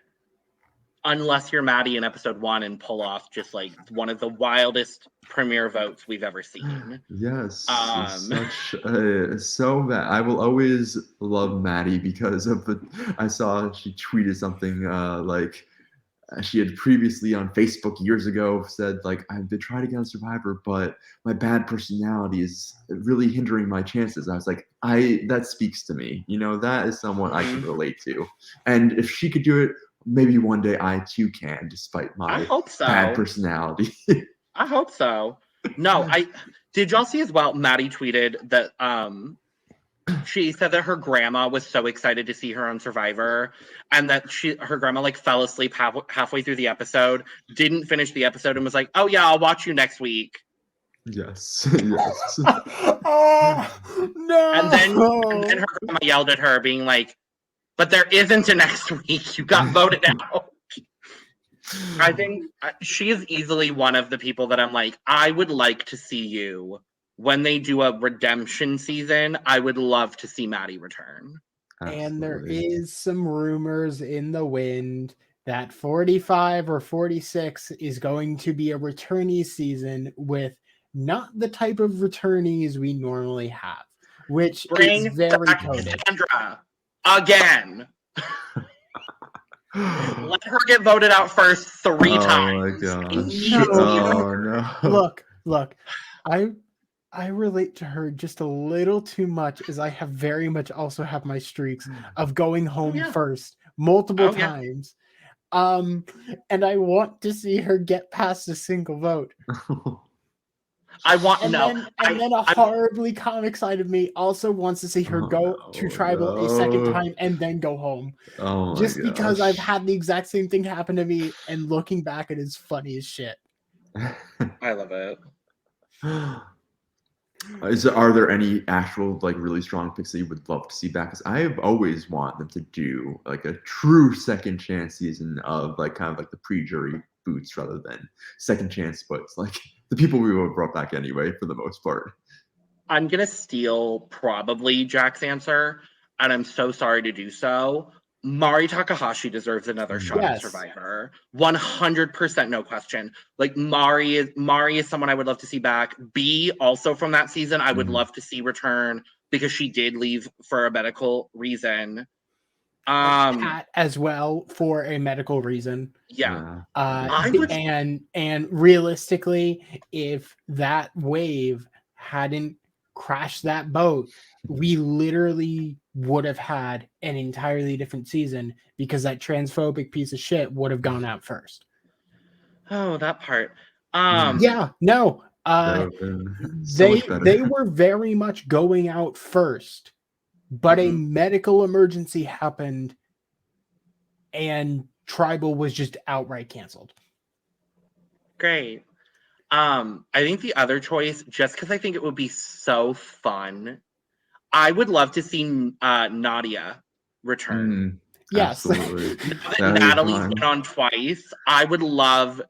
Unless you're Maddie in episode 1 and pull off just like one of the wildest premiere votes we've ever seen. Yes, so bad. I will always love Maddie because of I saw she tweeted something like she had previously on Facebook years ago said like, I've been trying to get on Survivor, but my bad personality is really hindering my chances. I was like, that speaks to me. That is someone I can relate to, and if she could do it, maybe one day I too can, despite my bad personality. I hope so. No, did y'all see as well? Maddie tweeted that she said that her grandma was so excited to see her on Survivor, and that her grandma like fell asleep halfway through the episode, didn't finish the episode, and was like, "Oh yeah, I'll watch you next week." Yes. Yes. Oh, no. And then her grandma yelled at her, being like, "But there isn't a next week. You got voted out." I think she is easily one of the people that I'm like, I would like to see you when they do a redemption season. I would love to see Maddie return. And there Absolutely. is some rumors in the wind that 45 or 46 is going to be a returnee season with not the type of returnees we normally have, which is Bring very back coded. Cassandra again. Let her get voted out first 3 times. Oh my gosh. No. Oh no. Look, I relate to her just a little too much, as I have very much also have my streaks of going home yeah. first multiple Oh, yeah. times. And I want to see her get past a single vote. I want And then a horribly comic side of me also wants to see her go to tribal a second time and then go home. Oh my Just because gosh. I've had the exact same thing happen to me, and looking back, it is funny as shit. I love it. Are there any actual like really strong picks that you would love to see back? Because I've always wanted them to do like a true second chance season of like kind of like the pre-jury boots rather than second chance splits, like the people we would have brought back anyway for the most part. I'm gonna steal probably Jack's answer, and I'm so sorry to do so. Mari Takahashi deserves another shot at Yes. Survivor. 100%, no question. Like Mari is someone I would love to see back. B, also from that season, I would love to see return because she did leave for a medical reason. Kat as well for a medical reason. Yeah. And realistically, if that wave hadn't crashed that boat, we literally would have had an entirely different season because that transphobic piece of shit would have gone out first. Oh, that part. Yeah, no. They were very much going out first, but a medical emergency happened and tribal was just outright canceled. Great. I think the other choice, just because I think it would be so fun, I would love to see Nadia return. Yes. Now that Natalie's been on twice, I would love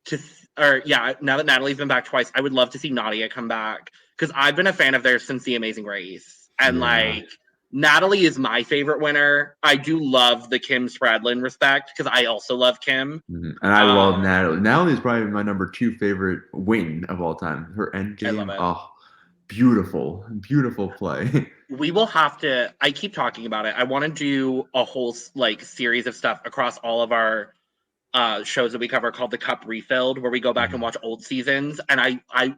to, now that Natalie's been back twice, I would love to see Nadia come back because I've been a fan of theirs since The Amazing Race. And like, Natalie is my favorite winner. I do love the Kim Spradlin respect because I also love Kim. And I love Natalie. Natalie is probably my number 2 favorite win of all time. Her end game. I love it. Oh, beautiful, beautiful play. We will have to, I keep talking about it. I want to do a whole like series of stuff across all of our shows that we cover called The Cup Refilled, where we go back and watch old seasons. And I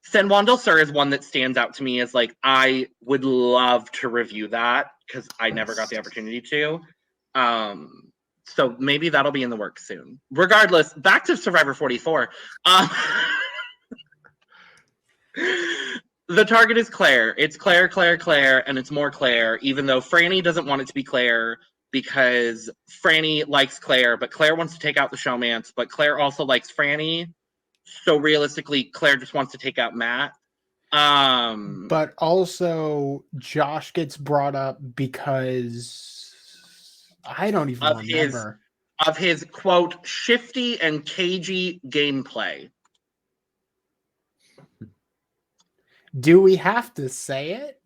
Senwan Del Sur is one that stands out to me as like, I would love to review that because I never got the opportunity to. So maybe that'll be in the works soon. Regardless, back to Survivor 44. The target is Claire. It's Claire, and it's more Claire, even though Franny doesn't want it to be Claire because Franny likes Claire, but Claire wants to take out the showmance, but Claire also likes Franny. So realistically, Claire just wants to take out Matt. But also Josh gets brought up because I don't even remember. Of his, quote, shifty and cagey gameplay. Do we have to say it?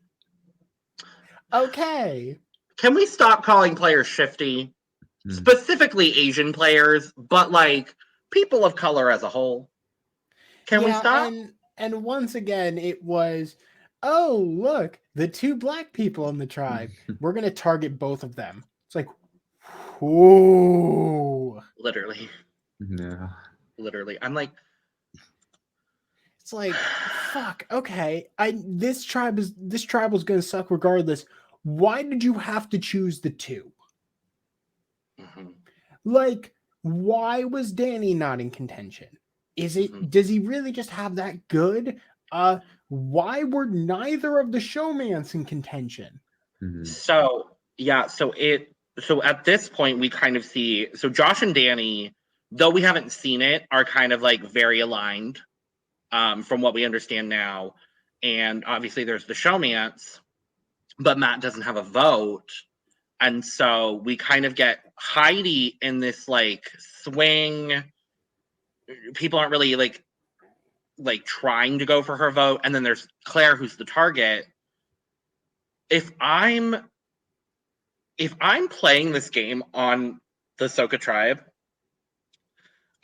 Okay. Can we stop calling players shifty? Specifically Asian players, but like people of color as a whole. Can we stop? And once again, it was, oh, look, the 2 black people in the tribe. We're going to target both of them. It's like, whoa. Literally. Yeah. Literally. I'm like, it's like, fuck, okay. This tribe was going to suck regardless. Why did you have to choose the 2? Like, why was Danny not in contention? Does he really just have that good? Why were neither of the showmans in contention? So at this point we kind of see, so Josh and Danny, though we haven't seen it, are kind of like very aligned. from what we understand now. And obviously there's the showmance, but Matt doesn't have a vote. And so we kind of get Heidi in this like swing. People aren't really like trying to go for her vote. And then there's Claire, who's the target. If I'm playing this game on the Soka tribe,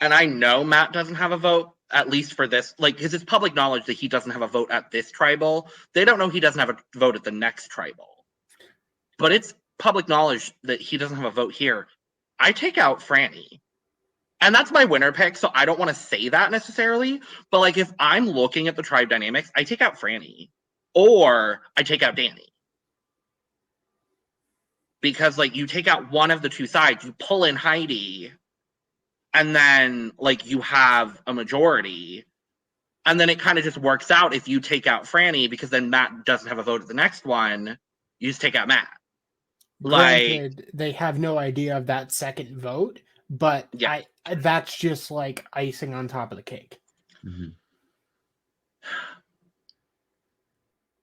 and I know Matt doesn't have a vote, at least for this, like, because it's public knowledge that he doesn't have a vote at this tribal. They don't know he doesn't have a vote at the next tribal. But it's public knowledge that he doesn't have a vote here. I take out Franny. And that's my winner pick, so I don't want to say that necessarily. But, like, if I'm looking at the tribe dynamics, I take out Franny. Or I take out Danny. Because, like, you take out one of the two sides, you pull in Heidi, and then, like, you have a majority. And then it kind of just works out if you take out Franny, because then Matt doesn't have a vote at the next one. You just take out Matt. Granted, they have no idea of that second vote, but yeah. That's just like icing on top of the cake. Mm-hmm.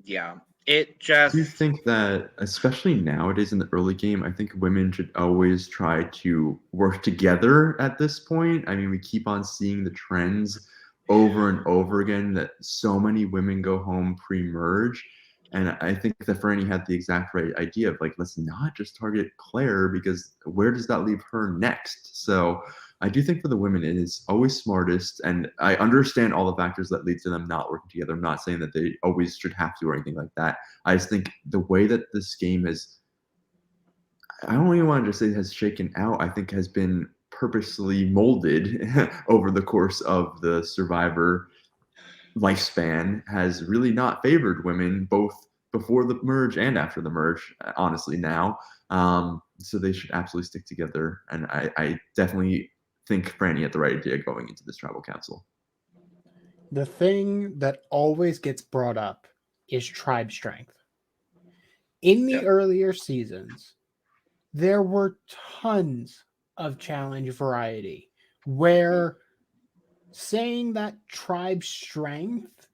Yeah. It just... Do you think that, especially nowadays in the early game, I think women should always try to work together at this point? I mean, we keep on seeing the trends over and over again that so many women go home pre-merge. And I think that Franny had the exact right idea of, like, let's not just target Claire, because where does that leave her next? So I do think for the women, it is always smartest. And I understand all the factors that lead to them not working together. I'm not saying that they always should have to or anything like that. I just think the way that this game has, I don't even want to just say has shaken out, I think has been purposely molded over the course of the Survivor lifespan, has really not favored women, both before the merge and after the merge, honestly, now. So they should absolutely stick together. And I definitely think Franny had the right idea going into this tribal council. The thing that always gets brought up is tribe strength. In the earlier seasons, there were tons of challenge variety where saying that tribe strength,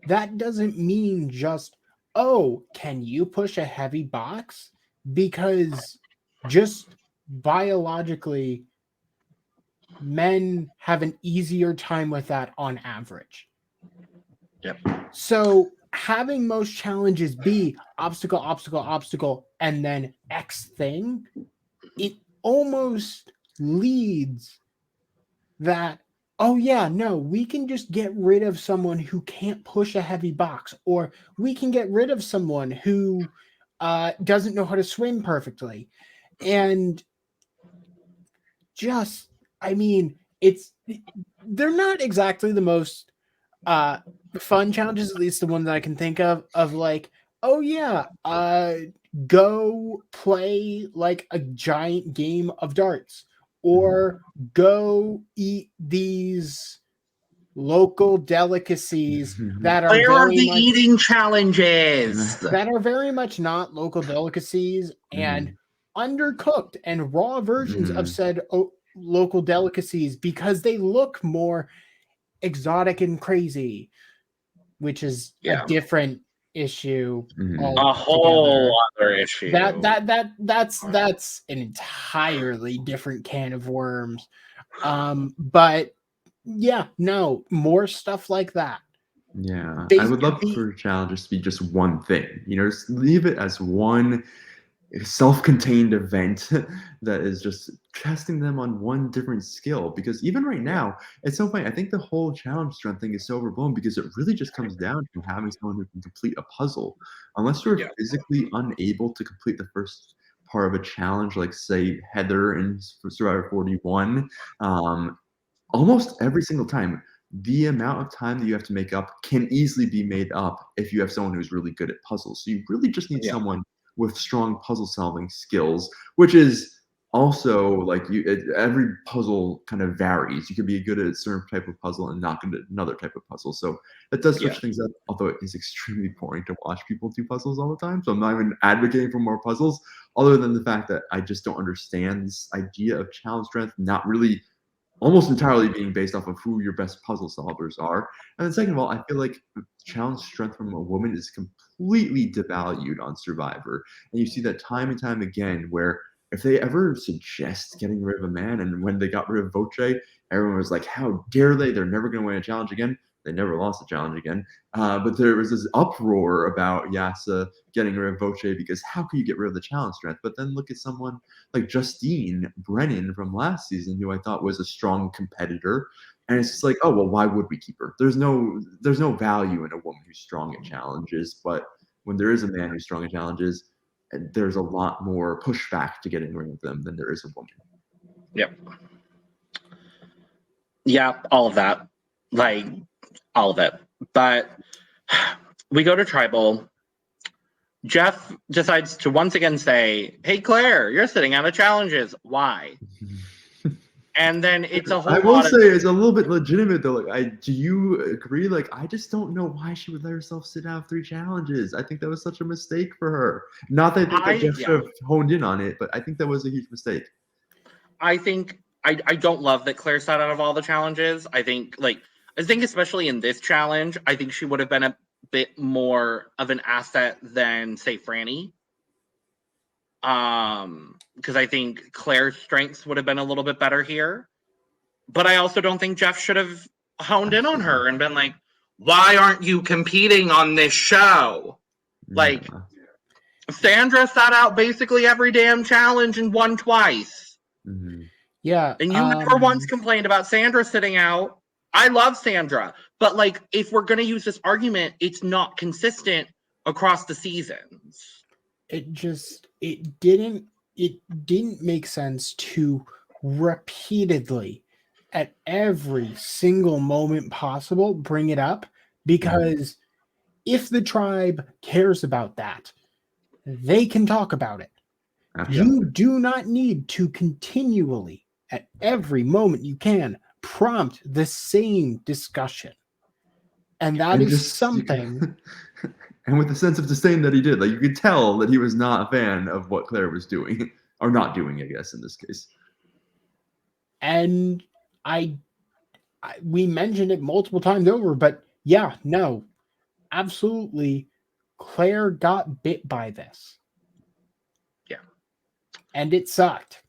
that doesn't mean just, oh, can you push a heavy box? Because just biologically, men have an easier time with that on average. Yep. So having most challenges be obstacle, obstacle, obstacle, and then X thing, it almost leads that, oh yeah, no, we can just get rid of someone who can't push a heavy box, or we can get rid of someone who doesn't know how to swim perfectly. And just, I mean, they're not exactly the most fun challenges, at least the one that I can think of like, oh yeah, go play like a giant game of darts, or go eat these local delicacies that are Where are the eating challenges that are very much not local delicacies and undercooked and raw versions of said local delicacies, because they look more exotic and crazy, which is a different issue. A whole other issue. That's an entirely different can of worms. But yeah, no, more stuff like that. Yeah, I would love for challenges to be just one thing. You know, just leave it as one self-contained event that is just testing them on one different skill. Because even right now, it's so funny. I think the whole challenge strength thing is so overblown, because it really just comes down to having someone who can complete a puzzle. Unless you're physically unable to complete the first part of a challenge, like say Heather in Survivor 41, almost every single time, the amount of time that you have to make up can easily be made up if you have someone who's really good at puzzles. So you really just need someone with strong puzzle solving skills, which is also like every puzzle kind of varies. You can be good at a certain type of puzzle and not good at another type of puzzle. So that does switch things up, although it is extremely boring to watch people do puzzles all the time. So I'm not even advocating for more puzzles, other than the fact that I just don't understand this idea of challenge strength not really almost entirely being based off of who your best puzzle solvers are. And then second of all, I feel like challenge strength from a woman is completely devalued on Survivor. And you see that time and time again where if they ever suggest getting rid of a man, and when they got rid of Voce, everyone was like, how dare they? They're never going to win a challenge again. They never lost a challenge again. But there was this uproar about Yasa getting rid of Voce because how can you get rid of the challenge strength? But then look at someone like Justine Brennan from last season, who I thought was a strong competitor. And it's just like, oh, well, why would we keep her? There's no value in a woman who's strong at challenges. But when there is a man who's strong at challenges, there's a lot more pushback to getting rid of them than there is a woman. Yep. Yeah, all of that. Like, all of it. But we go to Tribal. Jeff decides to once again say, hey, Claire, you're sitting out of challenges. Why? And then it's a whole I will lot say of... it's a little bit legitimate though. Like, do you agree? Like, I just don't know why she would let herself sit out 3 challenges. I think that was such a mistake for her. Not that I think that Jeff should have honed in on it, but I think that was a huge mistake. I think I don't love that Claire sat out of all the challenges. I think especially in this challenge, I think she would have been a bit more of an asset than, say, Franny. Because I think Claire's strengths would have been a little bit better here. But I also don't think Jeff should have honed in on her and been like, why aren't you competing on this show? Like, Sandra sat out basically every damn challenge and won twice. Mm-hmm. Yeah. And you never once complained about Sandra sitting out. I love Sandra. But, like, if we're going to use this argument, it's not consistent across the seasons. It didn't make sense to repeatedly at every single moment possible bring it up, because if the tribe cares about that, they can talk about it. You do not need to continually at every moment you can prompt the same discussion. And that is something. And with the sense of disdain that he did, like, you could tell that he was not a fan of what Claire was doing, or not doing, I guess, in this case. And we mentioned it multiple times over, but yeah, no, absolutely, Claire got bit by this. Yeah. And it sucked,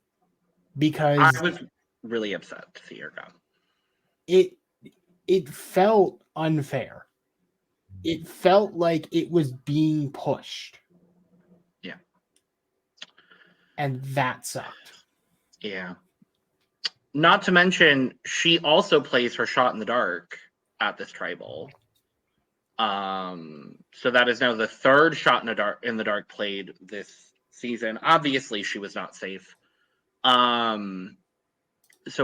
because I was really upset to see her go. It felt unfair. It felt like it was being pushed. Yeah. And that sucked. Yeah. Not to mention, she also plays her shot in the dark at this tribal. So that is now the 3rd shot in the dark played this season. Obviously, she was not safe. So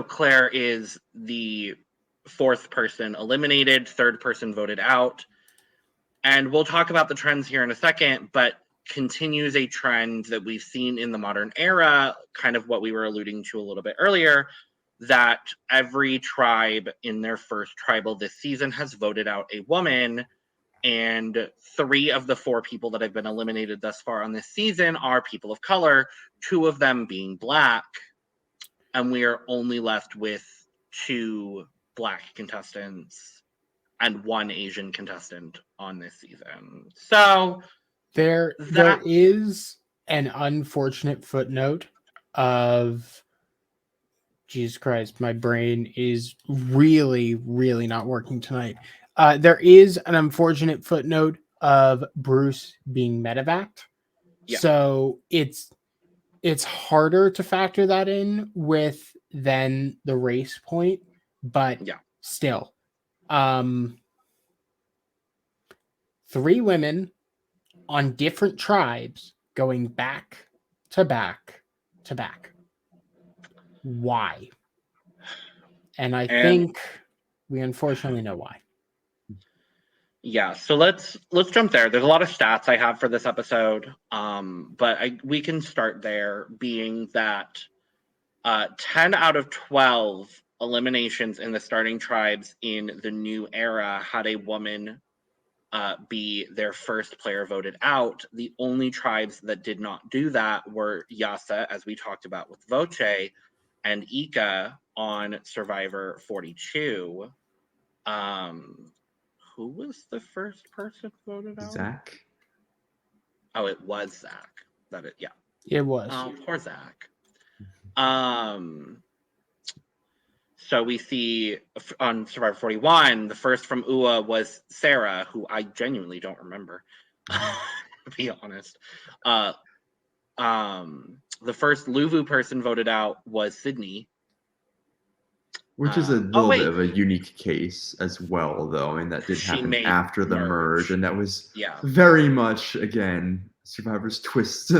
Claire is the 4th person eliminated, 3rd person voted out. And we'll talk about the trends here in a second, but continues a trend that we've seen in the modern era, kind of what we were alluding to a little bit earlier, that every tribe in their first tribal this season has voted out a woman, and 3 of the 4 people that have been eliminated thus far on this season are people of color, 2 of them being Black, and we are only left with 2 Black contestants and 1 Asian contestant on this season. So there is an unfortunate footnote of, Jesus Christ, my brain is really, really not working tonight. There is an unfortunate footnote of Bruce being medevaced. Yeah. So it's harder to factor that in with than the race point, but still. 3 women on different tribes going back to back to back. Why? And I think we unfortunately know why. Yeah, so let's jump there. There's a lot of stats I have for this episode, but we can start there, being that 10 out of 12 eliminations in the starting tribes in the new era had a woman be their first player voted out. The only tribes that did not do that were Yasa, as we talked about with Voce, and Ika, on Survivor 42. Who was the first person voted out? Zach. Oh, it was Zach. Yeah. It was. Poor Zach. So we see on Survivor 41, the first from UA was Sarah, who I genuinely don't remember, to be honest. The first Luvu person voted out was Sydney. Which is a little bit of a unique case as well, though. I mean, that did happen after the merge, and that was very much, again, Survivor's twist.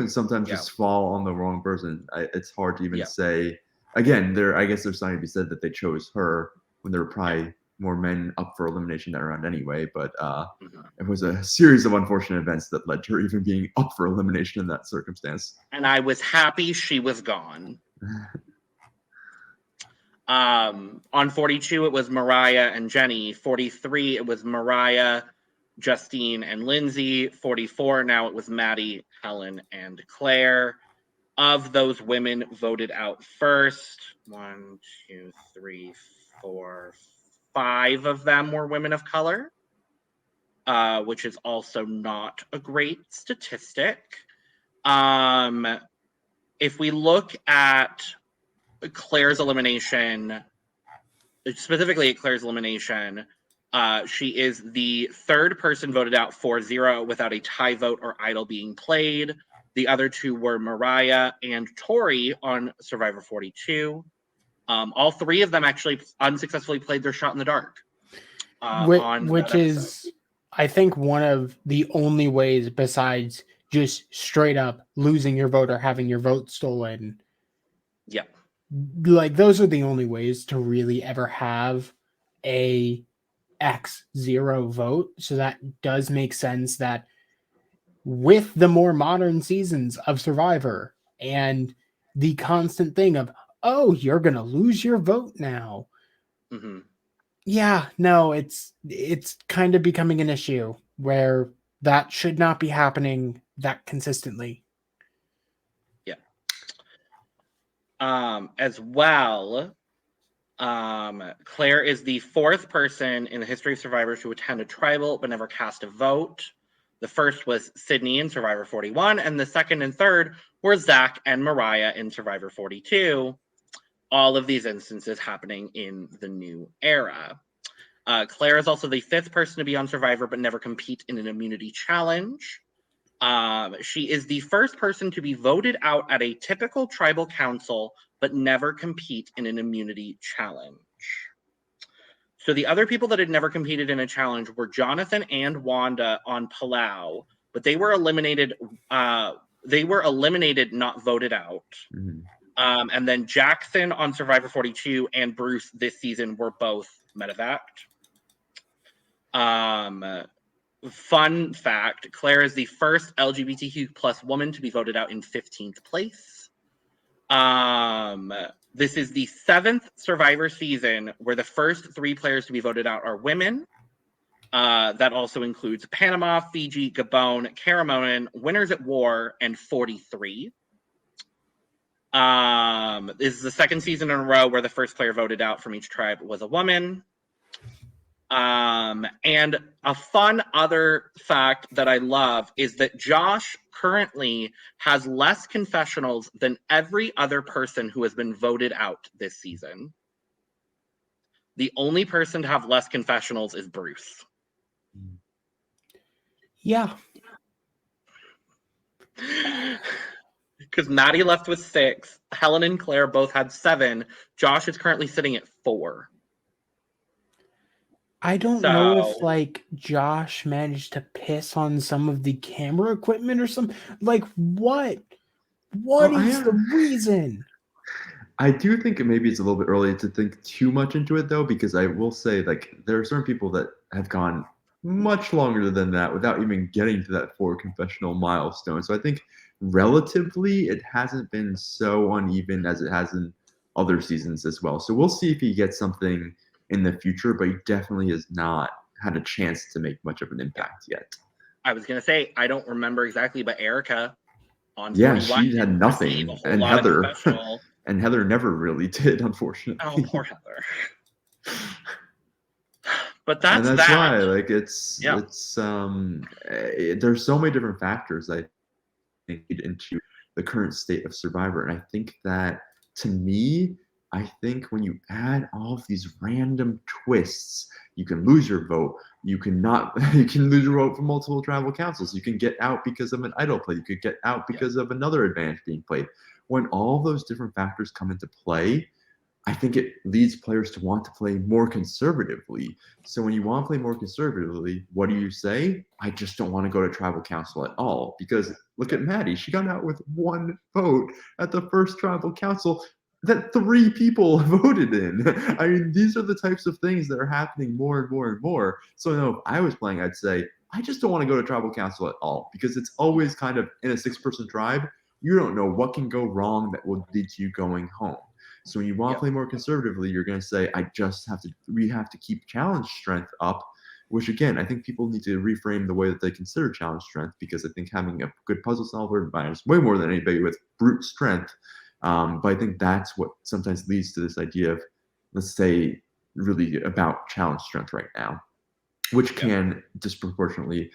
Sometimes just fall on the wrong person. It's hard to even say. Again, I guess there's something to be said that they chose her when there were probably more men up for elimination that round anyway. But it was a series of unfortunate events that led to her even being up for elimination in that circumstance. And I was happy she was gone. On 42, it was Mariah and Jenny. 43, it was Mariah, Justine, and Lindsay. 44, now it was Maddie, Helen, and Claire. Of those women voted out first, 1, 2, 3, 4, 5 of them were women of color, which is also not a great statistic. If we look at Claire's elimination, specifically at Claire's elimination, she is the third person voted out 4-0 without a tie vote or idol being played. The other two were Mariah and Tori on Survivor 42. All three of them actually unsuccessfully played their shot in the dark. Which is, I think, one of the only ways besides just straight up losing your vote or having your vote stolen. Yeah. Like, those are the only ways to really ever have a X0 vote. So that does make sense that with the more modern seasons of Survivor and the constant thing of, oh, you're going to lose your vote now. Mm-hmm. Yeah, no, it's kind of becoming an issue where that should not be happening that consistently. Yeah. As well, Claire is the fourth person in the history of Survivor to attend a tribal but never cast a vote. The first was Sydney in Survivor 41, and the second and third were Zach and Mariah in Survivor 42. All of these instances happening in the new era. Claire is also the fifth person to be on Survivor but never compete in an immunity challenge. She is the first person to be voted out at a typical tribal council but never compete in an immunity challenge. So the other people that had never competed in a challenge were Jonathan and Wanda on Palau, but they were eliminated. Not voted out. Mm-hmm. And then Jackson on Survivor 42 and Bruce this season were both medevaced. Fun fact, Claire is the first LGBTQ plus woman to be voted out in 15th place. This is the 7th Survivor season where the first 3 players to be voted out are women. That also includes Panama, Fiji, Gabon, Caramoan, Winners at War, and 43. This is the second season in a row where the first player voted out from each tribe was a woman. And a fun other fact that I love is that Josh currently has less confessionals than every other person who has been voted out this season. The only person to have less confessionals is Bruce. Yeah. Because Maddie left with 6. Helen and Claire both had 7. Josh is currently sitting at 4. I don't know if, like, Josh managed to piss on some of the camera equipment or something. Like, what? What is the reason? I do think maybe it's a little bit early to think too much into it, though, because I will say, like, there are certain people that have gone much longer than that without even getting to that 4 confessional milestone. So I think relatively it hasn't been so uneven as it has in other seasons as well. So we'll see if he gets something in the future, but he definitely has not had a chance to make much of an impact yet. I was going to say, I don't remember exactly, but Erica on 41 she had nothing. And Heather. And Heather never really did, unfortunately. Oh, poor Heather. But that's why, like, it's Yeah. there's so many different factors I think into the current state of Survivor, and I think that, to me, I think when you add all of these random twists, you can lose your vote. You can lose your vote from multiple tribal councils. You can get out because of an idol play. You could get out because of another advantage being played. When all those different factors come into play, I think it leads players to want to play more conservatively. So when you want to play more conservatively, what do you say? I just don't want to go to tribal council at all. Because look at Maddie. She got out with 1 vote at the first tribal council that 3 people voted in. I mean, these are the types of things that are happening more and more and more. So if I was playing, I'd say, I just don't want to go to tribal council at all. Because it's always kind of, in a 6-person tribe, you don't know what can go wrong that will lead to you going home. So when you want to play more conservatively, you're going to say, we have to keep challenge strength up, which, again, I think people need to reframe the way that they consider challenge strength, because I think having a good puzzle solver matters way more than anybody with brute strength. But I think that's what sometimes leads to this idea of, let's say, really about challenge strength right now, which can disproportionately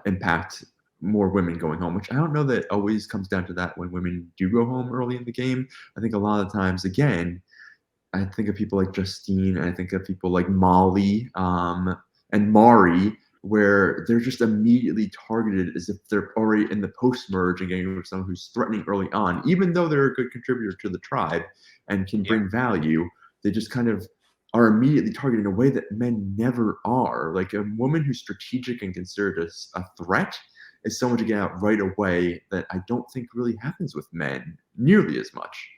impact more women going home, which I don't know that always comes down to that when women do go home early in the game. I think a lot of times, again, I think of people like Justine, and I think of people like Molly and Mari, where they're just immediately targeted as if they're already in the post-merge and getting with someone who's threatening early on, even though they're a good contributor to the tribe and can bring value. They just kind of are immediately targeted in a way that men never are. Like, a woman who's strategic and considered a threat is someone to get out right away that I don't think really happens with men nearly as much.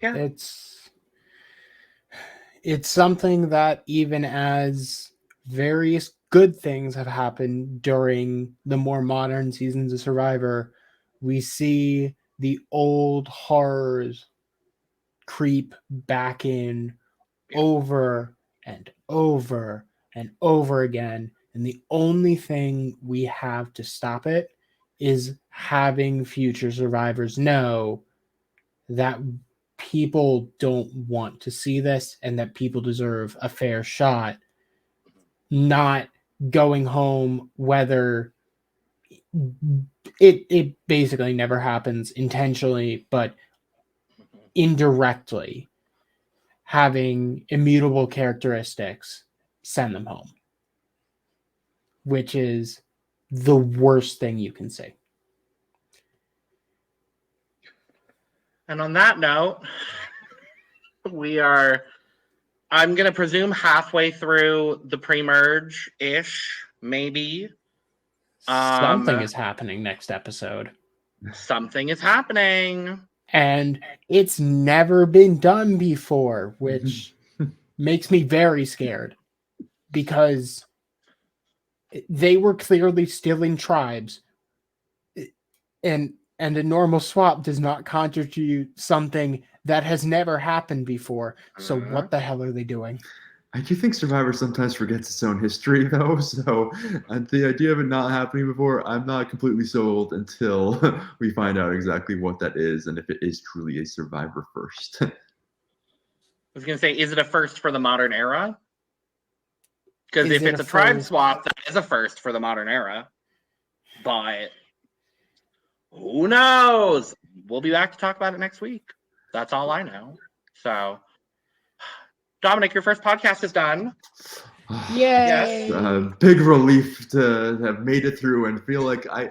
Yeah. It's something that, even as various good things have happened during the more modern seasons of Survivor, we see the old horrors creep back in over and over and over again. And the only thing we have to stop it is having future survivors know that people don't want to see this and that people deserve a fair shot, not going home, whether it basically never happens intentionally, but indirectly, having immutable characteristics send them home, which is the worst thing you can say. And on that note, I'm going to presume halfway through the pre-merge-ish, maybe. Something is happening next episode. Something is happening. And it's never been done before, which makes me very scared, because they were clearly stealing tribes, and a normal swap does not contribute something that has never happened before. So what the hell are they doing? I do think Survivor sometimes forgets its own history, though. So the idea of it not happening before, I'm not completely sold until we find out exactly what that is and if it is truly a Survivor first. I was going to say, is it a first for the modern era? Because if it's a tribe swap, that is a first for the modern era. But who knows? We'll be back to talk about it next week. That's all I know. So, Domenick, your first podcast is done. Yay! Yes. Big relief to have made it through and feel like I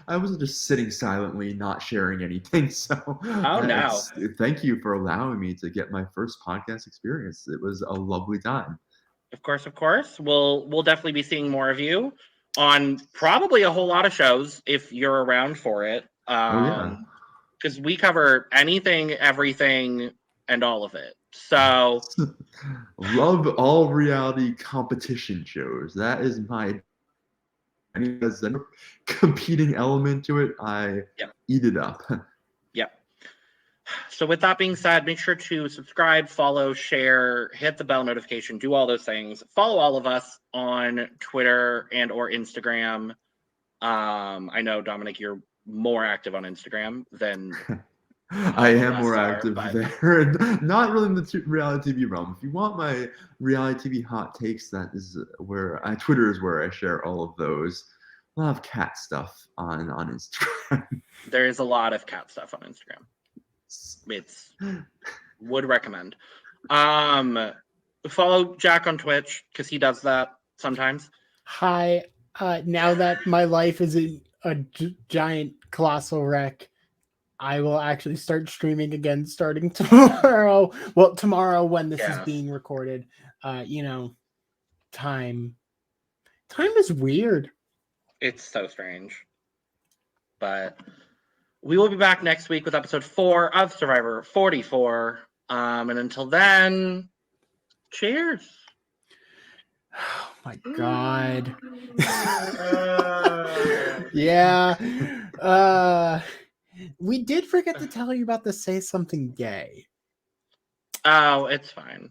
wasn't just sitting silently, not sharing anything. So, thank you for allowing me to get my first podcast experience. It was a lovely time. Of course. We'll definitely be seeing more of you on probably a whole lot of shows if you're around for it. Because we cover anything, everything, and all of it. So love all reality competition shows. That is my competing element to it. I eat it up. So with that being said, make sure to subscribe, follow, share, hit the bell notification, do all those things. Follow all of us on Twitter and or Instagram. I know, Domenick, you're more active on Instagram than I am more Rest are, active but- there. Not really in the reality TV realm. If you want my reality TV hot takes, that is where Twitter is where I share all of those. A lot of cat stuff on Instagram. there is a lot of cat stuff on Instagram. It's would recommend. Follow Jack on Twitch because he does that sometimes. Hi. Now that my life is a giant colossal wreck, I will actually start streaming again starting tomorrow. Well, tomorrow when this is being recorded. Time is weird. It's so strange. But we will be back next week with episode 4 of Survivor 44. And until then, cheers. Oh my god. Yeah. We did forget to tell you about the Say Something Gay. Oh, it's fine.